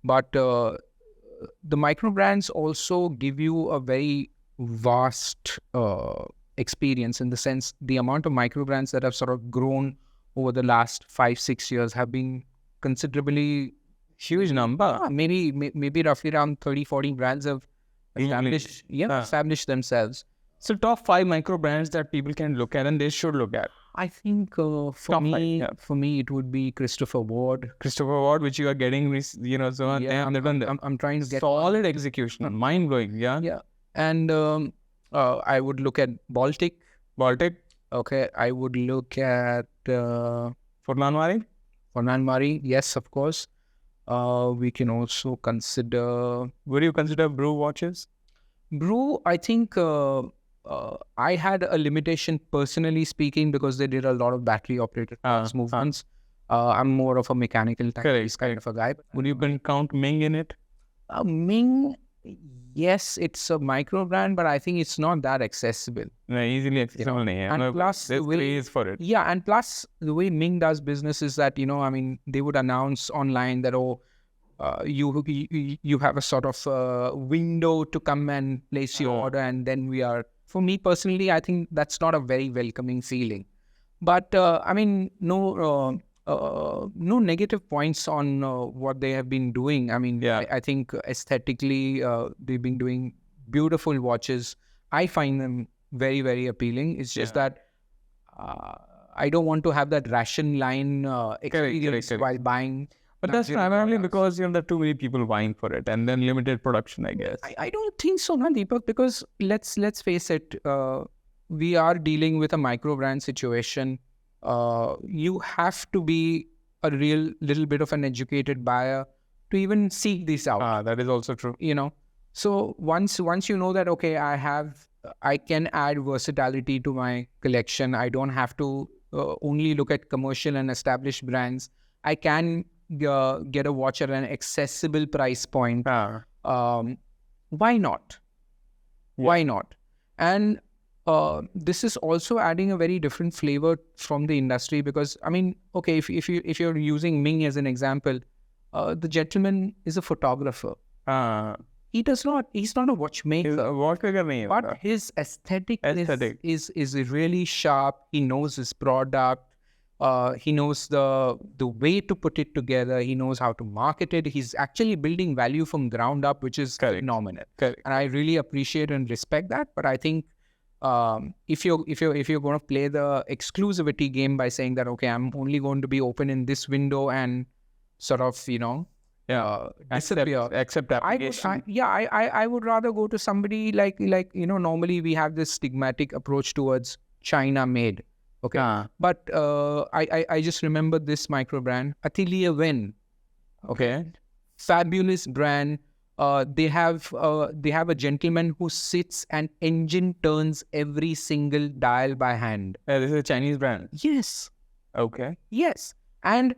But the micro brands also give you a very vast experience, in the sense the amount of micro brands that have sort of grown over the last 5-6 years have been considerably huge number. Maybe roughly around 30-40 brands have established themselves. So top 5 micro brands that people can look at and they should look at. I think for me, it would be Christopher Ward, which you are getting, so on. Yeah, I'm trying to get solid execution, mind blowing. Yeah. And I would look at Baltic. Okay, I would look at Fornan Mari. Yes, of course. We can also consider. Would you consider Brew watches? Brew, I think I had a limitation personally speaking, because they did a lot of battery operated movements. I'm more of a mechanical kind of a guy. Would you count Ming in it? Ming, yes, it's a micro brand, but I think it's not that accessible. No, easily accessible. And plus, there's craze for it. Yeah, and plus the way Ming does business is that, they would announce online that, you have a sort of window to come and place your order, and then we are. For me personally, I think that's not a very welcoming feeling. But no negative points on what they have been doing. I think aesthetically, they've been doing beautiful watches. I find them very, very appealing. It's just that I don't want to have that ration line experience while buying. But that's primarily because there are too many people vying for it, and then limited production, I guess. I don't think so, Deepak, because let's face it, we are dealing with a micro brand situation. You have to be a real little bit of an educated buyer to even seek this out. That is also true. So once you know that, okay, I can add versatility to my collection. I don't have to only look at commercial and established brands. I can get a watch at an accessible price point. Why not? Why not? And this is also adding a very different flavor from the industry, because okay, if you're using Ming as an example, the gentleman is a photographer. He's not a watchmaker. He's a watchmaker, but his aesthetic is really sharp. He knows his product. He knows the way to put it together. He knows how to market it. He's actually building value from ground up, which is phenomenal. And I really appreciate and respect that. But I think if you're going to play the exclusivity game by saying that, okay, I'm only going to be open in this window and sort of accept application. I would rather go to somebody like normally we have this stigmatic approach towards China made. Okay, but I just remember this micro brand, Atelier Wen. Okay, fabulous brand. They have a gentleman who sits and engine turns every single dial by hand. This is a Chinese brand. Yes. Okay. Yes, and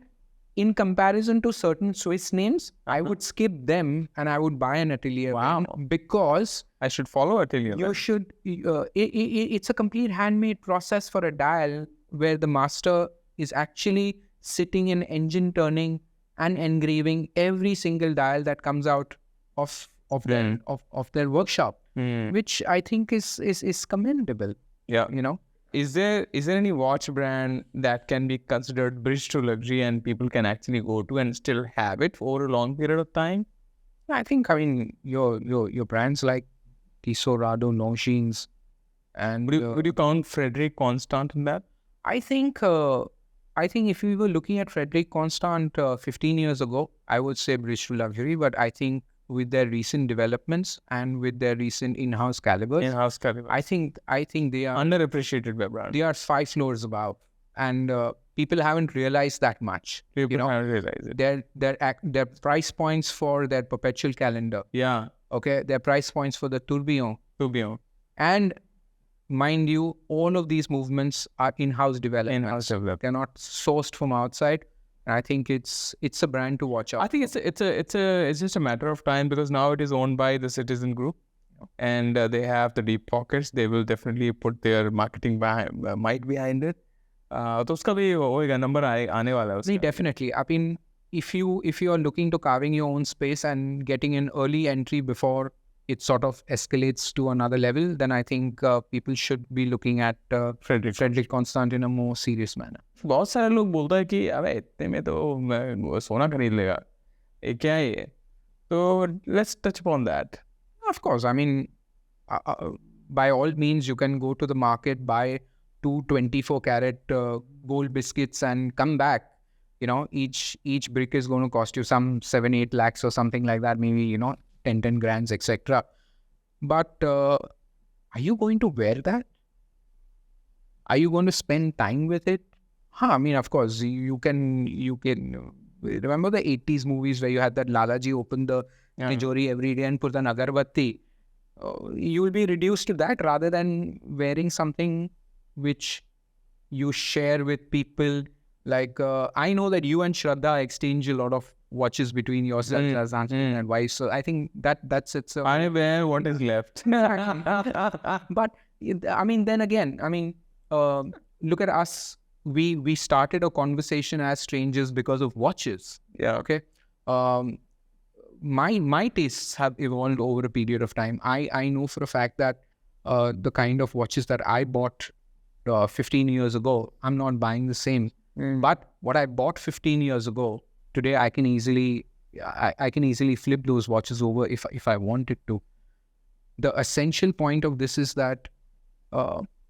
in comparison to certain Swiss names, I would skip them and I would buy an Atelier. Wow. Because I should follow Atelier. You should. It's a complete handmade process for a dial where the master is actually sitting in engine turning and engraving every single dial that comes out of their workshop, which I think is commendable. Yeah. Is there any watch brand that can be considered bridge to luxury and people can actually go to and still have it for a long period of time? I think your brands like Tissot, Rado, Longines, and would you count Frederic Constant in that? I think if we were looking at Frederic Constant 15 years ago, I would say bridge to luxury. But I think with their recent developments and with their recent in-house calibers, I think they are underappreciated by brands. They are 5 floors above, and people haven't realized that much. People haven't realized it. Their price points for their perpetual calendar. Yeah. Okay. Their price points for the tourbillon. And mind you, all of these movements are in-house developed. They're not sourced from outside. And I think it's a brand to watch out. I think it's just a matter of time, because now it is owned by the Citizen Group, and they have the deep pockets. They will definitely put their marketing might behind it. तो उसका भी होएगा, number आने वाला है उसका. Definitely. I mean, if you are looking to carving your own space and getting an early entry before it sort of escalates to another level, then I think people should be looking at Frederick Constant in a more serious manner. बहुत सारे लोग बोलता है कि अबे इतने में तो मैं सोना खरीद लेगा, ये क्या है ये? So let's touch upon that. Of course, I mean, by all means, you can go to the market, buy 2 24-carat gold biscuits and come back. You know, each brick is going to cost you some 7-8 lakhs or something like that, maybe, you know, 10 grams, etc. But are you going to wear that? Are you going to spend time with it? I mean, of course, you can remember the 80s movies where you had that Lalaji open the tijori every day and put an agarbatti. You will be reduced to that rather than wearing something which you share with people. Like, I know that you and Shraddha exchange a lot of watches between yourselves as husband and wife. So I think that's it. I wear what is left. But I mean, then again, I mean, look at us. We started a conversation as strangers because of watches. Yeah. Okay. My tastes have evolved over a period of time. I know for a fact that the kind of watches that I bought 15 years ago, I'm not buying the same. But what I bought 15 years ago, today I can easily flip those watches over if I wanted to. The essential point of this is that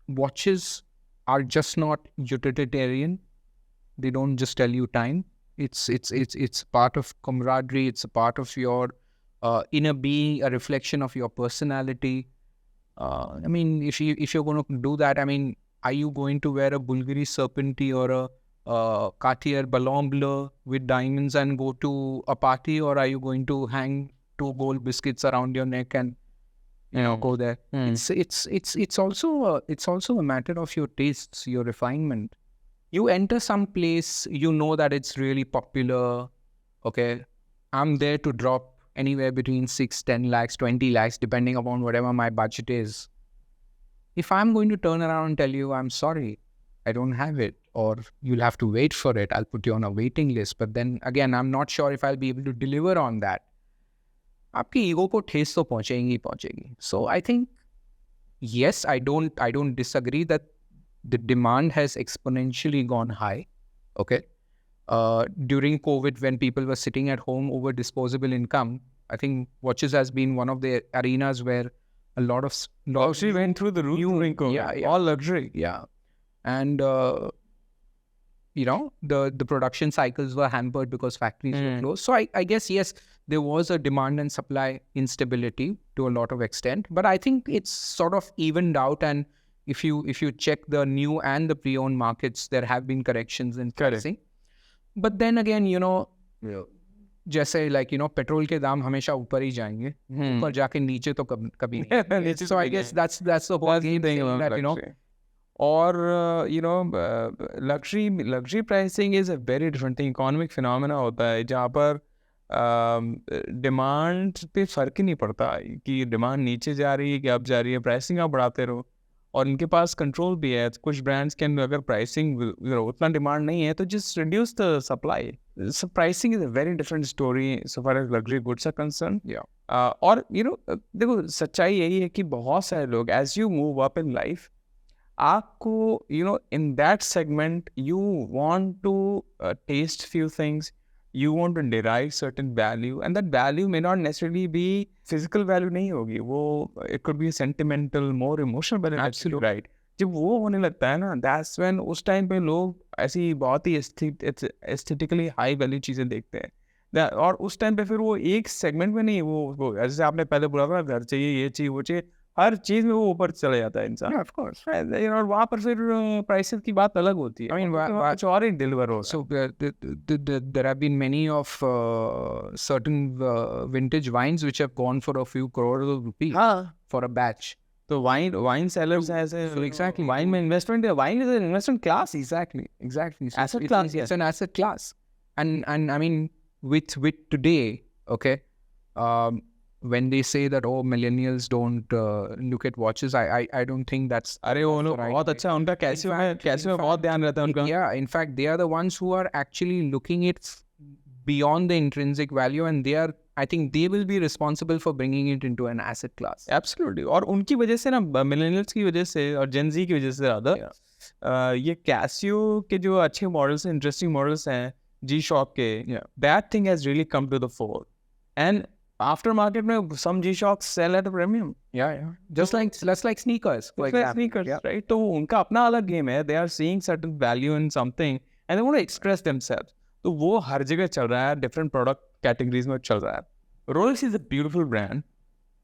watches are just not utilitarian. They don't just tell you time. It's part of camaraderie. It's a part of your inner being, a reflection of your personality. I mean, if you're going to do that, I mean, are you going to wear a Bulgari Serpentine or a Cartier Ballon Bleu with diamonds and go to a party, or are you going to hang 2 gold biscuits around your neck and go there? It's also a matter of your tastes, your refinement. You enter some place, you know that it's really popular. Okay, I'm there to drop anywhere between 6, 10 lakhs, 20 lakhs, depending upon whatever my budget is. If I'm going to turn around and tell you, I'm sorry, I don't have it, or you'll have to wait for it, I'll put you on a waiting list. But then again, I'm not sure if I'll be able to deliver on that. आपकी ego को ठेस तो पहुंचेगी. So I think, yes, I don't disagree that the demand has exponentially gone high. Okay. During COVID, when people were sitting at home over disposable income, I think watches has been one of the arenas where a lot of she went through the roof during COVID. Yeah. All luxury. Yeah. And the production cycles were hampered because factories were closed. So I guess, yes, there was a demand and supply instability to a lot of extent, but I think it's sort of evened out. And if you check the new and the pre-owned markets, there have been corrections in pricing. But then again, जैसे like petrol के दाम हमेशा ऊपर ही जाएंगे, ऊपर जाके नीचे तो कभी नहीं. So I guess that's the whole game thing that और luxury pricing is a very different thing. Economic phenomena होता है जहाँ पर डिमांड पे फर्क ही नहीं पड़ता कि डिमांड नीचे जा रही है कि अब जा रही है, प्राइसिंग आप बढ़ाते रहो. और इनके पास कंट्रोल भी है. कुछ ब्रांड्स के अंदर अगर प्राइसिंग उतना डिमांड नहीं है तो just reduce the supply. So pricing is a very different story so far as luxury goods are concerned. और देखो सच्चाई यही है कि बहुत सारे लोग as you move up in life, आपको in that segment you want to taste few things, you want to derive certain value, and that value may not necessarily be physical value नहीं होगी, वो it could be sentimental, more emotional value. Absolutely right. जब वो होने लगता है ना, that's when उस टाइम पे लोग ऐसी बहुत ही एस्थेटिकली हाई वैल्यू चीज़ें देखते हैं. और उस टाइम पे फिर वो एक सेगमेंट में नहीं, वो जैसे आपने पहले बोला था घर चाहिए, ये चाहिए, वो चाहिए, हर चीज में वो ऊपर चले जाता है इंसान. Of course. और वहाँ पर फिर प्राइसेस की बात अलग होती है. I mean, कुछ और ही डिलीवर हो. So there have been many of certain vintage wines which have gone for a few crores of rupees for a batch. So wine sellers has a exactly wine investment. Wine is an investment class. Exactly. Asset class. It's an asset class. And I mean with today, okay. When they say that millennials don't look at watches, I don't think that's. अरे वो लोग बहुत अच्छा, उनका कैसे में बहुत ध्यान रहता है उनका. Yeah, in fact, they are the ones who are actually looking at beyond the intrinsic value, and they are I think they will be responsible for bringing it into an asset class. Absolutely. और उनकी वजह से ना millennials की वजह से और जेन जी की वजह से ज़्यादा ये कैसियो के जो अच्छे मॉडल्स हैं, इंटरेस्टिंग मॉडल्स हैं जी शॉक के, that thing has really come to the fore and aftermarket में some G Shocks sell at a premium. Yeah. Just like sneakers. Sneakers, right? तो उनका अपना अलग गेम है. They are seeing certain value in something and they want to express themselves. तो वो हर जगह चल रहा है, different product categories में चल रहा है. Rolex is a beautiful brand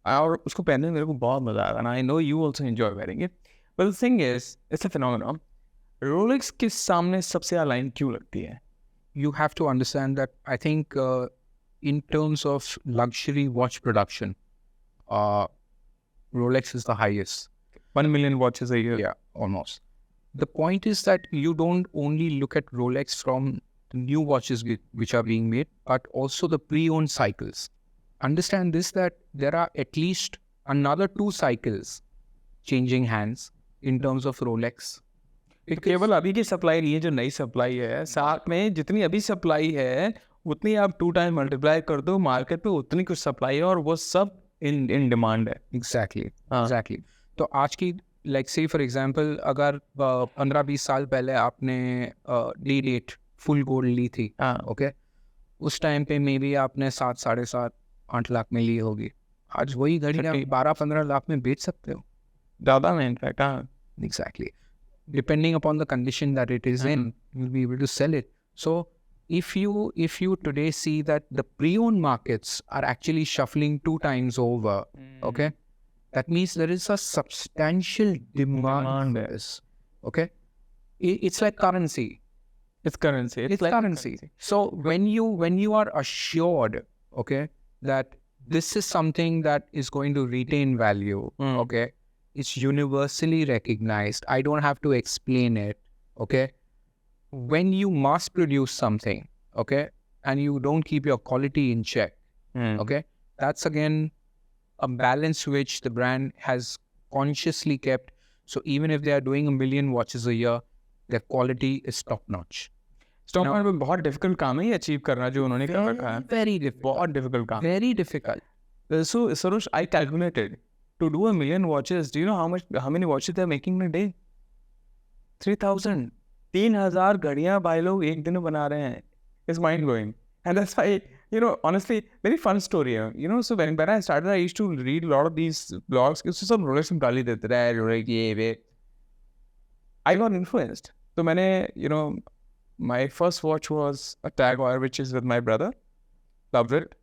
और उसको पहनने में मेरे को बहुत मजा आया and I know you also enjoy wearing it. But the thing is, it's a phenomenon. Rolex के सामने सबसे align क्यों लगती है? You have to understand that I think in terms of luxury watch production, Rolex is the highest. 1 million watches a year. Yeah, almost. The point is that you don't only look at Rolex from the new watches which are being made, but also the pre-owned cycles. Understand this, that there are at least another 2 cycles changing hands in terms of Rolex. केवल अभी की supply नहीं है, जो नई supply है साथ में जितनी अभी सप्लाई है उतनी आप 2 टाइम मल्टीप्लाई कर दो, मार्केट पे उतनी कुछ सप्लाई है और वो सब इन डिमांड है. एग्जैक्टली. तो आज की लाइक से फॉर एग्जांपल अगर 15-20 साल पहले आपने डी डेट फुल गोल्ड ली थी, ओके, उस टाइम पे मे बी आपने 7, 7.5, 8 लाख में ली होगी. आज वही घड़ी आप 12-15 लाख में बेच सकते हो. ज़्यादा में in fact. Exactly. Depending upon the condition that it is in, you'll be able to sell it. So if you today see that the pre-owned markets are actually shuffling 2 times over, okay, that means there is a substantial demand for this. Okay, it's like currency. It's currency. It's like currency. So when you are assured, okay, that this is something that is going to retain value, okay, it's universally recognized. I don't have to explain it, okay? When you mass produce something, okay, and you don't keep your quality in check, okay, that's again a balance which the brand has consciously kept. So even if they are doing 1 million watches a year, their quality is top notch. Stock market में बहुत difficult काम है ये achieve करना जो उन्होंने कर रखा है. Very difficult. बहुत डिफिकल्ट काम. Very difficult. So Sarosh, I calculated to do 1 million watches. Do you know how many watches they're making in a day? 3,000. 3,000 घड़ियाँ भाई लोग एक दिन में बना रहे हैं. It's mind blowing. And that's why, you know, honestly, very fun story. You know, so when I started, I used to read a lot of these blogs. उससे सब Rolex में गाली देते रहे, Rolex ये वे. I got influenced. तो मैंने, you know, my first watch was a Tag Heuer, which is with my brother. Loved it.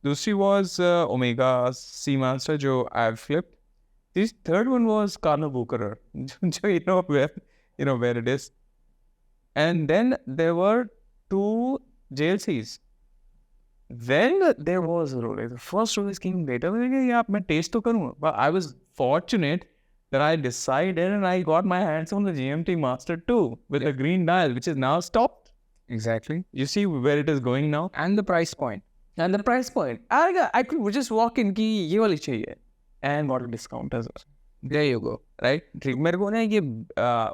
दूसरी was Omega Seamaster जो I've flipped. This third one was Cartier, जो you know where it is. And then there were 2 JLCs. Then there was a Rolex. The first Rolex came later. मैं taste तो करूँ. But I was fortunate that I decided and I got my hands on the GMT Master 2 with a green dial, which is now stopped. Exactly. You see where it is going now? And the price point. And the price point. I could just walk in कि ये वाली चाहिए and got a discount as well. There you go. Right? ठीक. मेरे को ना ये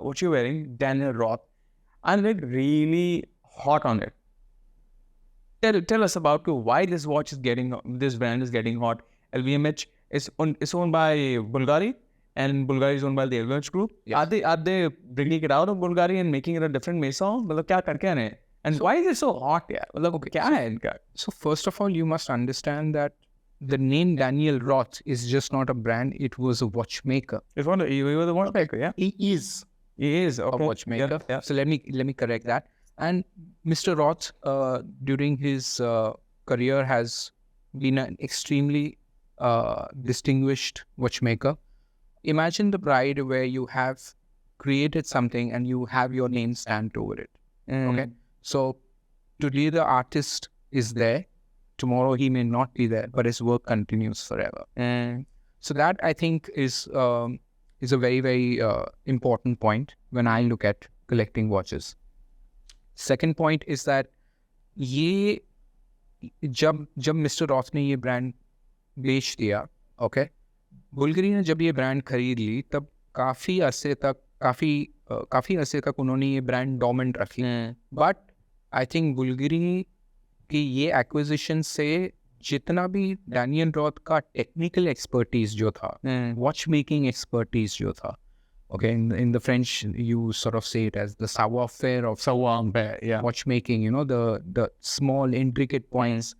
what you wearing Daniel Roth. I'm like really hot on it. Tell us about why this watch is this brand is getting hot. LVMH is owned by Bulgari and Bulgari is owned by the LVMH group. Yes. Are they bringing it out of Bulgari and making it a different maison? मतलब क्या करके आने? And why is it so hot? Yeah. Okay, so first of all, you must understand that the name Daniel Roth is just not a brand. It was a watchmaker. He was a watchmaker, yeah? He is okay. A watchmaker. Yeah. So let me correct that. And Mr. Roth, during his career, has been an extremely distinguished watchmaker. Imagine the pride where you have created something and you have your name stamped over it. Okay? So today the artist is there. Tomorrow he may not be there, but his work continues forever. So that I think is a very, very important point when I look at collecting watches. Second point is that ये जब Mr. Roth ने ये brand बेच दिया, okay, Bulgari ने जब ये brand खरीद ली तब काफ़ी अरसे तक उन्होंने ये brand dormant रखी. But I think बुल्गारी की ये acquisition से जितना भी डैनियल रॉथ का टेक्निकल एक्सपर्टीज जो था, वॉच मेकिंग एक्सपर्टीज जो था, okay, in the French you sort of say it as the savoir-faire of watchmaking, you know, the small intricate points,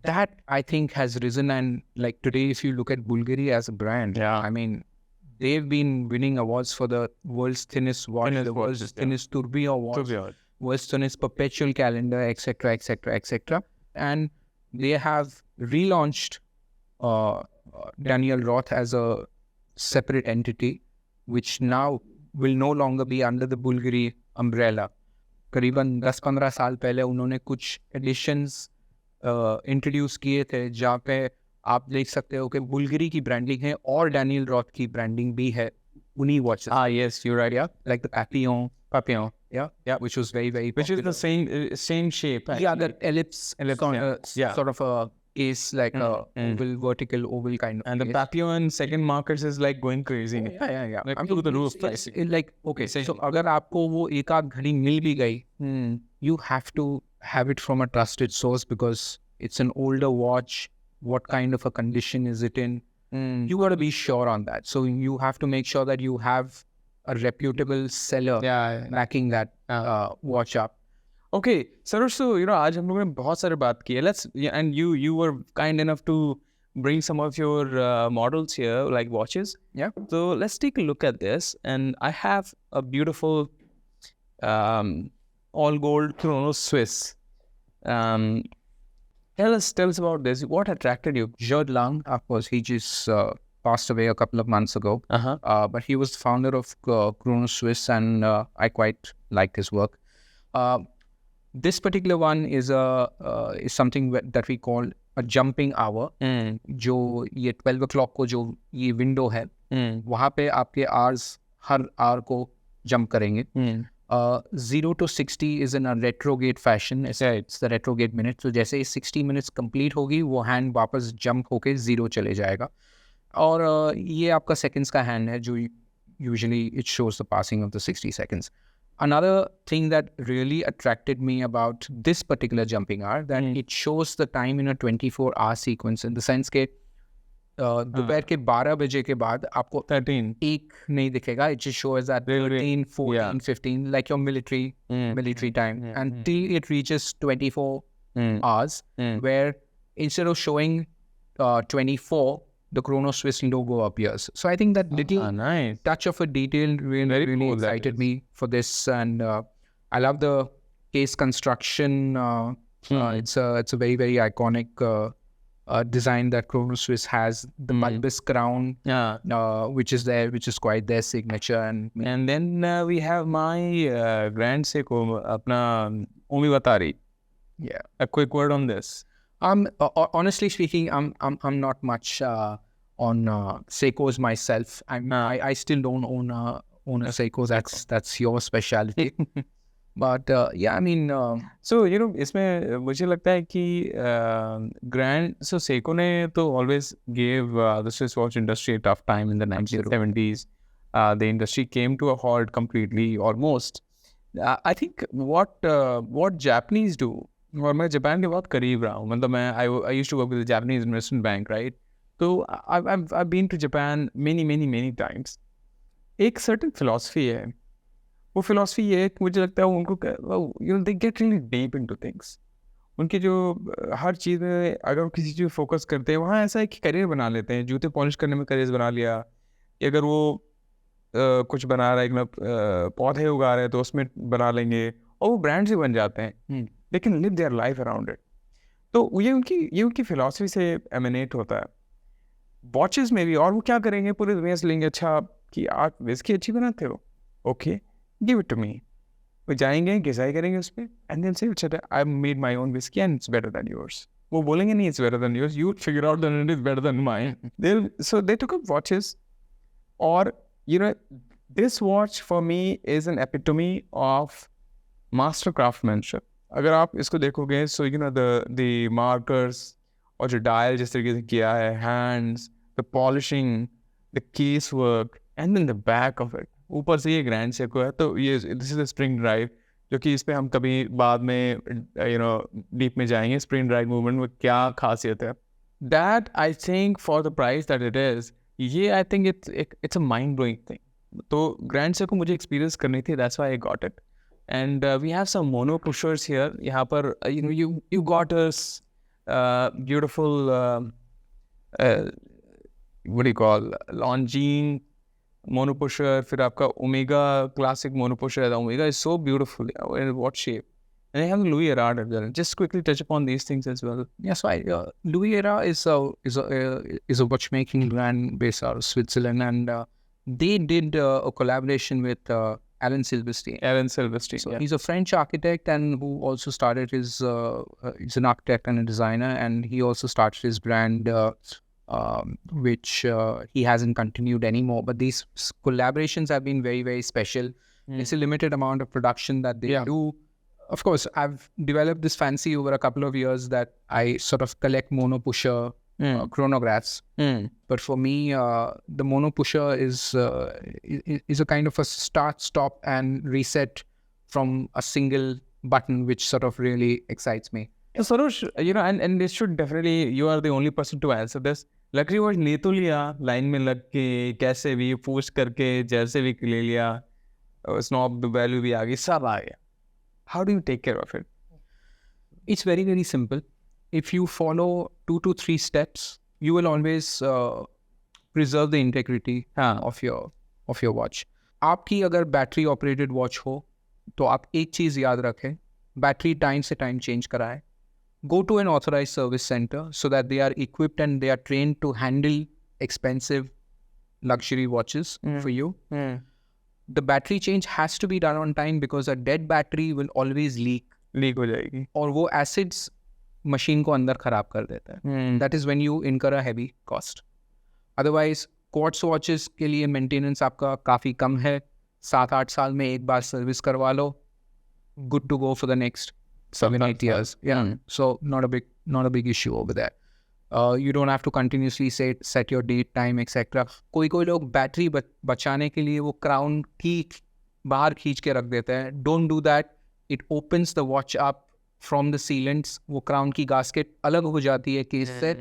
that I think has risen. And like today, if you look at Bulgari as a brand, I mean, they've been winning awards for the world's thinnest watch, the world's thinnest tourbillon watch, world's thinnest perpetual calendar, etc., etc., etc. And they have relaunched Daniel Roth as a separate entity, which now will no longer be under the Bulgari umbrella. करीबन 10-15 साल पहले उन्होंने कुछ editions introduce किए थे जहाँ पे आप देख सकते हो कि बुल्गरी की ब्रांडिंग है और डैनियल रॉथ की ब्रांडिंग भी है उन्हीं watches. Yes, you're right. Yeah, like the Papillon, which was very very which popular. is the same shape actually. Yeah, that ellipse sort of a case, like a vertical oval kind of. And the Papillon second markers is like going crazy. Yeah. Like through the roof pricing. Like okay, so अगर आपको वो एक आध घड़ी मिल भी गई, you have to have it from a trusted source because it's an older watch. What kind of a condition is it in? You got to be sure on that. So you have to make sure that you have a reputable seller backing that watch up. Okay, Sarosh, so आज हम लोगों ने बहुत सारे बात की है. And you were kind enough to bring some of your models here, like watches. Yeah. So let's take a look at this. And I have a beautiful all gold Chronoswiss. Tell us about this. What attracted you? Jude Lang, of course, he just passed away a couple of months ago. But he was the founder of Chronoswiss, and I quite liked his work. This particular one is something that we call a jumping hour. जो ये 12 o'clock को जो ये window है, वहाँ पे आपके hours हर hour को jump करेंगे. 0 to 60 is in a retrograde fashion. It's the retrograde minute. So जैसे 60 minutes complete होगी, वो hand वापस jump होके 0 चले जाएगा. और ये आपका seconds का hand है जो usually it shows the passing of the 60 seconds. Another thing that really attracted me about this particular jumping hour, that it shows the time in a 24-hour sequence, in the sense के दोपहर के 12 बजे के बाद आपको 13 एक नहीं दिखेगा. It just shows that 13, 14, 15, like your military time, until it reaches 24 hours, where instead of showing 24, the Chronoswiss logo appears. So I think that little touch of a detail really cool, excited me for this, and I love the case construction. It's a very very iconic design that Chronoswiss has. The bulbous crown, which is quite their signature. And then we have my Grand Seiko, apna Umi Watari. Yeah, a quick word on this. Honestly speaking, I'm not much on Seikos myself. I still don't own a Seiko. That's your specialty. But yeah, I mean, so you know, इसमें मुझे लगता है कि Seiko ने तो always gave the Swiss watch industry a tough time in the 1970s. The industry came to a halt completely, almost. I think what Japanese do. और मैं Japan के बहुत करीब रहा हूँ. मतलब मैं I used to work with the Japanese investment bank, right? So I've been to Japan many times. एक certain philosophy है. वो philosophy ये है कि मुझे लगता है उनको you know, they get really deep into things. उनके जो हर चीज़ में अगर वो किसी चीज़ पे फोकस करते हैं, वहाँ ऐसा है कि करियर बना लेते हैं. जूते पॉलिश करने में करियर बना लिया, अगर वो कुछ बना रहा है, मतलब पौधे उगा रहे हैं तो उसमें बना लेंगे, और वो ब्रांड्स ही बन जाते हैं. They can live their life around it. तो ये उनकी फिलॉसफी से एमिनेट होता है. वॉचेस में भी, और वो क्या करेंगे, पूरे दुनिया से लेंगे, अच्छा कि आप विस्की अच्छी बनाते हो, okay give it to me. वो जाएंगे, घिसाई करेंगे उस पर, एंड देन से अच्छा I made my own whiskey and it's better than yours. वो बोलेंगे नहीं it's better than yours, you figure out that it is better than mine. So they took up watches. और you know, this watch for me is an epitome of master craftsmanship. अगर आप इसको देखोगे, so you know the markers और जो dial जिस तरीके से किया है, hands, the polishing, the case work, and then the back of it. ऊपर से ये ग्रैंड सेको है, तो ये this is the spring drive. जो कि इस पे हम कभी बाद में डीप में जाएंगे, स्प्रिंग ड्रैग मूवमेंट में क्या खासियत है. That I think for the price that it is, ये I think it's a mind blowing thing. तो ग्रैंड से को मुझे एक्सपीरियंस करनी थी, that's why I got it. And we have some mono pushers here. यहाँ पर you got us beautiful what do you call Longines mono pusher. फिर आपका Omega classic mono pusher है. Omega is so beautiful. In what shape? And they have Louis Erard as well. Just quickly touch upon these things as well. Yes, Louis Erard is a watchmaking brand based out of Switzerland, and they did a collaboration with Alan Silverstein. So he's a French architect and who also started his. He's an architect and a designer, and he also started his brand, which he hasn't continued anymore. But these collaborations have been very, very special. It's a limited amount of production that they do. Of course, I've developed this fancy over a couple of years that I sort of collect mono pusher chronographs. But for me, the mono pusher is a kind of a start, stop, and reset from a single button, which sort of really excites me. So Sarosh, and this should definitely, you are the only person to answer this. Luxury watch ले तो लिया, line में लग के, कैसे भी post करके, जैसे भी ले लिया, स्नॉब वैल्यू भी आ गई, सब आ गया. How do you take care of it? It's very, very simple. If you follow 2 to 3 steps, you will always preserve the integrity of your watch. आपकी अगर बैटरी ऑपरेटेड वॉच हो तो आप एक चीज़ याद रखें, बैटरी टाइम से टाइम चेंज कराएं. Go to an authorized service center so that they are equipped and they are trained to handle expensive luxury watches for you. The battery change has to be done on time because a dead battery will always leak. Leak हो जाएगी. और वो acids machine को अंदर खराब कर देता है. That is when you incur a heavy cost. Otherwise, quartz watches के लिए maintenance आपका काफ़ी कम है. 7-8 साल में एक बार सर्विस करवा लो. Good to go for the next 7-8 years. Yeah. So not a big issue over there. You don't have to continuously set your date, time, etc. कोई लोग बैटरी बचाने के लिए वो क्राउन की बाहर खींच के रख देते हैं. Don't do that. It opens the watch up from the sealants. वो क्राउन की गास्केट अलग हो जाती है कि इससे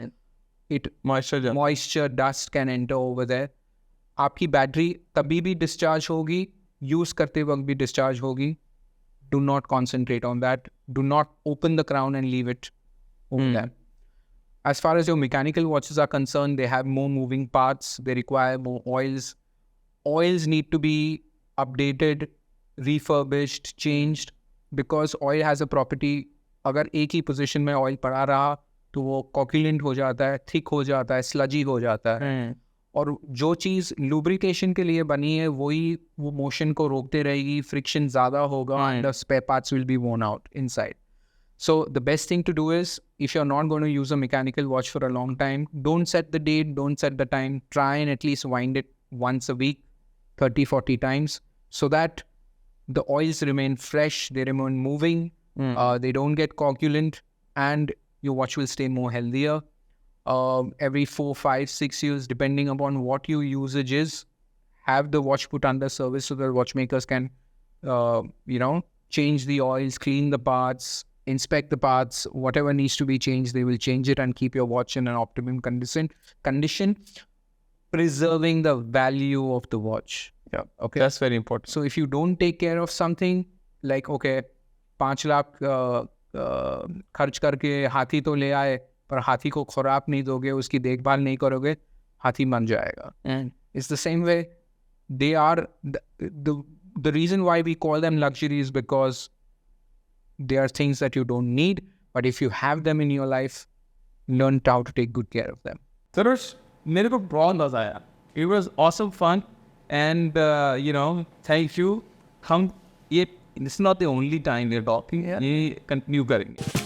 moisture dust can enter over there. आपकी बैटरी तभी भी डिस्चार्ज होगी, यूज करते वक्त भी डिस्चार्ज होगी. Do not concentrate on that. Do not open the crown and leave it over there. As far as your mechanical watches are concerned, they have more moving parts. They require more oils. Oils need to be updated, refurbished, changed, because oil has a property. अगर एक ही position में oil पड़ा रहा तो वो कॉक्यूलेंट हो जाता है, थिक हो जाता है, स्लजी हो जाता है. और जो चीज़ लुब्रिकेशन के लिए बनी है वही वो मोशन को रोकते रहेगी, फ्रिक्शन ज़्यादा होगा, and the spare parts will be worn out inside. So the best thing to do is, if you're not going to use a mechanical watch for a long time, don't set the date, don't set the time. Try and at least wind it once a week, 30-40 times, so that the oils remain fresh, they remain moving, they don't get coagulant, and your watch will stay more healthier. Every 4, 5, 6 years, depending upon what your usage is, have the watch put under service so that watchmakers can, change the oils, clean the parts, inspect the parts, whatever needs to be changed, they will change it and keep your watch in an optimum condition, preserving the value of the watch. Yeah, okay, that's very important. So if you don't take care of something, like, okay, 5 lakh खर्च करके हाथी तो ले आए, पर हाथी को खुराक नहीं दोगे, उसकी देखभाल नहीं करोगे, हाथी मर जाएगा. It's the same way. They are the reason why we call them luxury is because they are things that you don't need, but if you have them in your life, learn how to take good care of them. Sarosh, मेरे को बहुत मजा आया. It was awesome fun, and thank you. हम ये, this is not the only time we're talking. ये continue करेंगे.